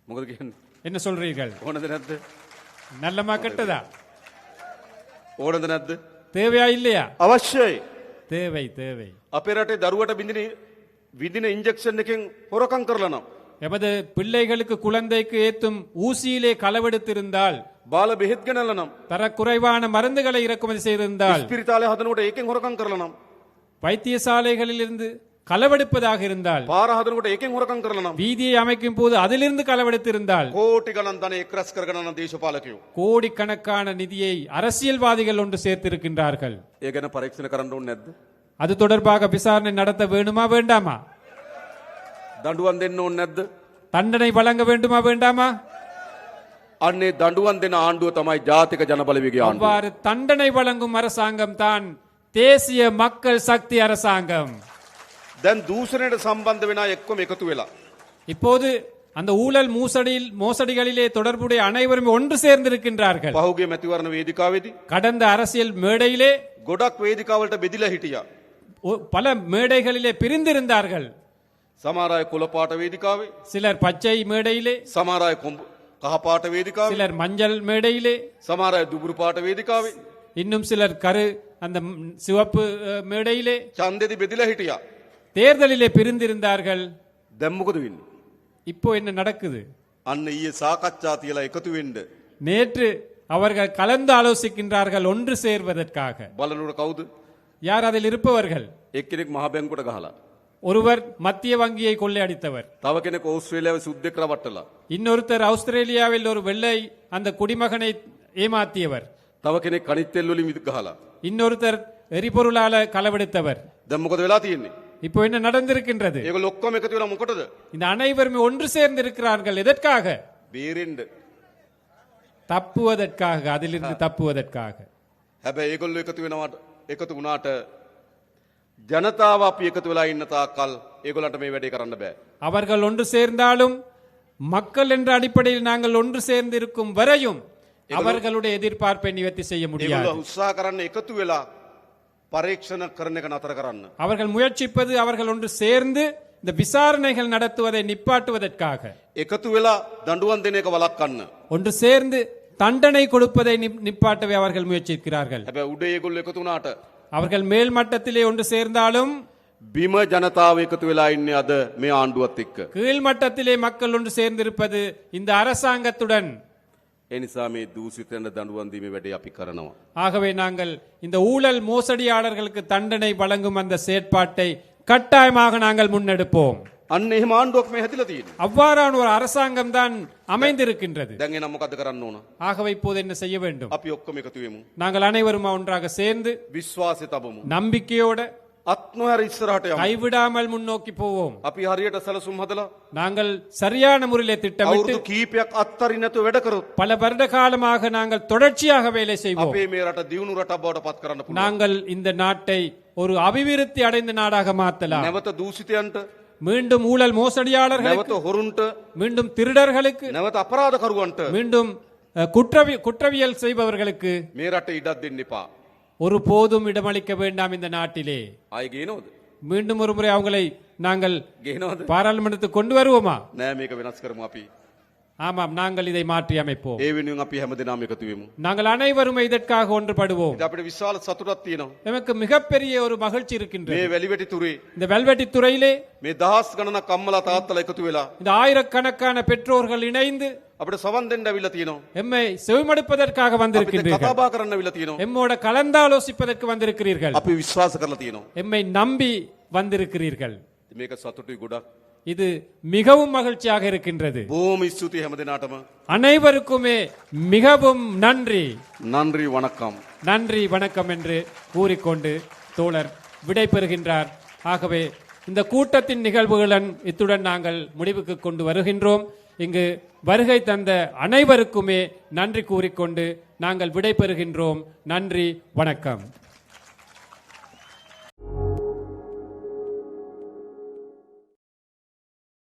මොකද කියන්නේ? என்ன சொல்றீர்கள்? ඕනද නැද්ද? நல்லமா கெட்டதா? ඕනද නැද්ද? தேவையா இல்லையா? අවශ්‍යයි. தேவை தேவை. අපේ රටේ දරුවට විඳින ඉන්ජෙක්ෂන් එකෙන් හොරකම් කරලා නම් எமது பிள்ளைகளுக்கு குழந்தைக்கு ஏத்தும் ஊசியிலே களவெடுத்திருந்தால், බාල බෙහෙත් ගෙනල්ලා නම් தரக்குறைவான மருந்துகளை இறக்குமதி செய்திருந்தால், ඉස්පිරිතාලේ හදනකොට ඒකෙන් හොරකම් කරලා නම් வைத்தியசாலைகளில் இருந்து களவெடுப்பதாக இருந்தால், පාර හදනකොට ඒකෙන් හොරකම් කරලා නම් வீதியை அமைக்கும் போது அதிலிருந்து களவெடுத்திருந்தால், කෝටි ගණන් ධනෙ එක් රැස් කරගෙන යන දේශපාලකයෝ கோடிக்கணக்கான நிதியை அரசியல்வாதிகள் ஒன்று சேர்த்திருக்கின்றார்கள். ඒ ගැන පරීක්ෂණ කරන්න ඕනේ නැද්ද? அது தொடர்பாக விசாரணை நடத்த வேண்டுமா வேண்டாமா? දඬුවම් දෙන්න ඕනේ නැද්ද? தண்டனை வழங்க வேண்டுமா வேண்டாமா? අන්නේ දඬුවම් දෙන ආණ්ඩුව තමයි ජාතික ජනබලවේගයේ ආණ්ඩුව. அவ்வாறு தண்டனை வழங்கும் அரசாங்கம் தான் தேசிய மக்கள் சக்தி அரசாங்கம். දැන් දූෂණයට සම්බන්ධ වෙන අය එක්කම එකතු වෙලා இப்போது அந்த ஊழல் மோசடிகளிலே தொடர்புடைய அனைவரும் ஒன்று சேர்ந்திருக்கின்றார்கள். පහුගිය මැතිවරණ වේදිකාවේදී கடந்த அரசியல் மேடையிலே ගොඩක් වේදිකාවලට බෙදිලා හිටියා. பல மேடைகளிலே பிரிந்திருந்தார்கள். සමහර අය කොළ පාට වේදිකාවේ, சிலர் பச்சை மேடையிலே, සමහර අය කහ පාට වේදිකාවේ, சிலர் மஞ்சள் மேடையிலே, සමහර අය දුබුරු පාට වේදිකාවේ இன்னும் சிலர் அந்த சிவப்பு மேடையிலே ඡන්දෙදි බෙදිලා හිටියා. தேர்தலிலே பிரிந்திருந்தார்கள். දැන් මොකද වෙන්නේ? இப்போ என்ன நடக்குது? අන්න ඊයේ සාකච්ඡා තියලා එකතු වෙන්න நேற்று அவர்கள் கலந்து ஆலோசிக்கின்றார்கள் ஒன்று சேர்வதற்காக. බලනකොට කවුද? யார் அதில் இருப்பவர்கள்? එක්කෙනෙක් මහ බැංකුවට ගහලා, ஒருவர் மத்திய வங்கியை கொள்ளையடித்தவர், තව කෙනෙක් ඕස්ට්‍රේලියාවේ සුද්දෙක් රවට්ටලා, இன்னொருத்தர் ஆஸ்திரேலியாவில் ஒரு வெள்ளை அந்த குடிமகனை ஏமாத்தியவர், තව කෙනෙක් කනිත් තෙල් වලින් ගහලා, இன்னொருத்தர் எரிபொருளால களவெடுத்தவர். දැන් මොකද වෙලා තියෙන්නේ? இப்போ என்ன நடந்திருக்கின்றது? ඒගොල්ලෝ ඔක්කොම එකතු වෙලා මොකටද? இந்த අனைவரும் ஒன்று சேர்ந்து இருக்கிறார்கள். எதற்காக? බේරෙන්න. தப்புவதற்காக, அதிலிருந்து தப்புவதற்காக. හැබැයි ඒගොල්ලෝ එකතු වුණාට ජනතාව අපි එකතු වෙලා ඉන්න තාක්කල් ඒගොල්ලන්ට මේ වැඩේ කරන්න බෑ. அவர்கள் ஒன்று சேர்ந்தாலும், மக்கள் என்ற அடிப்படையில் நாங்கள் ஒன்று சேர்ந்து இருக்கும் வரையும் அவர்களுடைய எதிர்பார்ப்பை நிவர்த்தி செய்ய முடியாது. ඒගොල්ලෝ උත්සාහ කරන්න එකතු වෙලා පරීක්ෂණ කරන එක නතර කරන්න. அவர்கள் முயற்சிப்பது அவர்கள் ஒன்று சேர்ந்து இந்த விசாரணைகள் நடத்துவதை நிப்பாட்டுவதற்காக. එකතු වෙලා දඬුවම් දෙන එක වළක්වන්න. ஒன்று சேர்ந்து தண்டனை கொடுப்பதை நிப்பாட்டவே அவர்கள் முயற்சிக்கிறார்கள். හැබැයි උඩ ඒගොල්ලෝ එකතු වුණාට அவர்கள் மேல் மட்டத்திலே ஒன்று சேர்ந்தாலும் බිම ජනතාව එකතු වෙලා ඉන්නේ අද මේ ආණ්ඩුවත් එක්ක. கீழ் மட்டத்திலே மக்கள் ஒன்று சேர்ந்திருப்பது இந்த அரசாங்கத்துடன். ඒ නිසා මේ දූෂිතයන්ට දඬුවම් දීමේ වැඩේ අපි කරනවා. ஆகவே நாங்கள் இந்த ஊழல் மோசடியாளர்களுக்கு தண்டனை வழங்கும் அந்த செயற்பாட்டை கட்டாயமாக நாங்கள் முன்னெடுப்போம். අන්න එහෙම ආණ්ඩුවක් මේ හැදිලා තියෙන්නේ. அவ்வாறான ஒரு அரசாங்கம் தான் அமைந்திருக்கின்றது. දැන් එනම් මොකද කරන්න ඕන? ஆகவே இப்போது என்ன செய்ய வேண்டும்? අපි ඔක්කොම එකතු වෙමු. நாங்கள் அனைவரும் ஒன்றாக சேர்ந்து විශ්වාසය තබමු. நம்பிக்கையோட අත්නොහැර ඉස්සරහට යමු. கைவிடாமல் முன்னோக்கி போவோம். අපි හරියට සැලසුම් හදලා நாங்கள் சரியான முறையிலே திட்டமிட்டு අවුරුදු කීපයක් අත්තරින් නැතුව වැඩ කරොත් பல வருட காலமாக நாங்கள் தொடர்ச்சியாக வேலை செய்வோம். අපේ මේ රට දියුණු රටක් බවට පත් කරන්න පුළුවන්. நாங்கள் இந்த நாட்டை ஒரு அபிவிருத்தி அடைந்த நாடாக மாற்றலாம். නැවත දූෂිතයන්ට, மீண்டும் ஊழல் மோசடியாளர்களுக்கு, නැවත හොරුන්ට, மீண்டும் திருடர்களுக்கு, නැවත අපරාධකරුවන්ට மீண்டும் குற்றவியல் செய்பவர்களுக்கு මේ රට ඉඩක් දෙන්න එපා. ஒரு போதும் இடமளிக்க வேண்டாம் இந்த நாட்டிலே. ආයෙ ගේනවද? மீண்டும் ஒரு முறை அவங்களை நாங்கள் ගේනවද? பாராளுமன்றத்துக்கு கொண்டு வருவோமா? නෑ, මේක වෙනස් කරමු අපි. ஆமாம், நாங்கள் இதை மாற்றி அமைப்போம். ඒ වෙනුවෙන් අපි හැමදෙනාම එකතු වෙමු. நாங்கள் அனைவரும் இதற்காக ஒன்றுபடுவோம். ඉතින් අපිට විශාල සතුටක් තියෙනවා. நமக்கு மிகப்பெரிய ஒரு மகிழ்ச்சி இருக்கின்றது. මේ වැලිවැටි තුරේ இந்த வெல்வெட்டி துறையிலே මේ දහස් ගණනක් අම්මලා තාත්තලා එකතු වෙලා இந்த ஆயிரக்கணக்கான பெற்றோர்கள் இணைந்து අපිට සවන් දෙන්න අවිල්ලා තියෙනවා. எம்மை செவிமடுப்பதற்காக අපිට வந்திருக்கின்றீர்கள். කතාබහ කරන්න අවිල්ලා තියෙනවා. எம்மோட கலந்தாலோசிப்பதற்கு வந்திருக்கிறீர்கள். අපි විශ්වාස කරලා තියෙනවා. எம்மை நம்பி வந்திருக்கிறீர்கள். මේක සතුටුයි ගොඩක්. இது மிகவும் மகிழ்ச்சியாக இருக்கின்றது. බොහොම ස්තුතියි හැමදෙනාටම. அனைவருக்குமே மிகவும் நன்றி. நன்றி வணக்கம். நன்றி வணக்கம் என்று கூறிக்கொண்டு தோழர் விடை பெறுகின்றார். ஆகவே இந்த கூட்டத்தின் நிகழ்வுகளுடன் இத்துடன் நாங்கள் முடிவுக்கு கொண்டு வருகின்றோம். இங்கு வருகை தந்த அனைவருக்குமே நன்றி கூறிக்கொண்டு நாங்கள் விடை பெறுகின்றோம். நன்றி, வணக்கம்.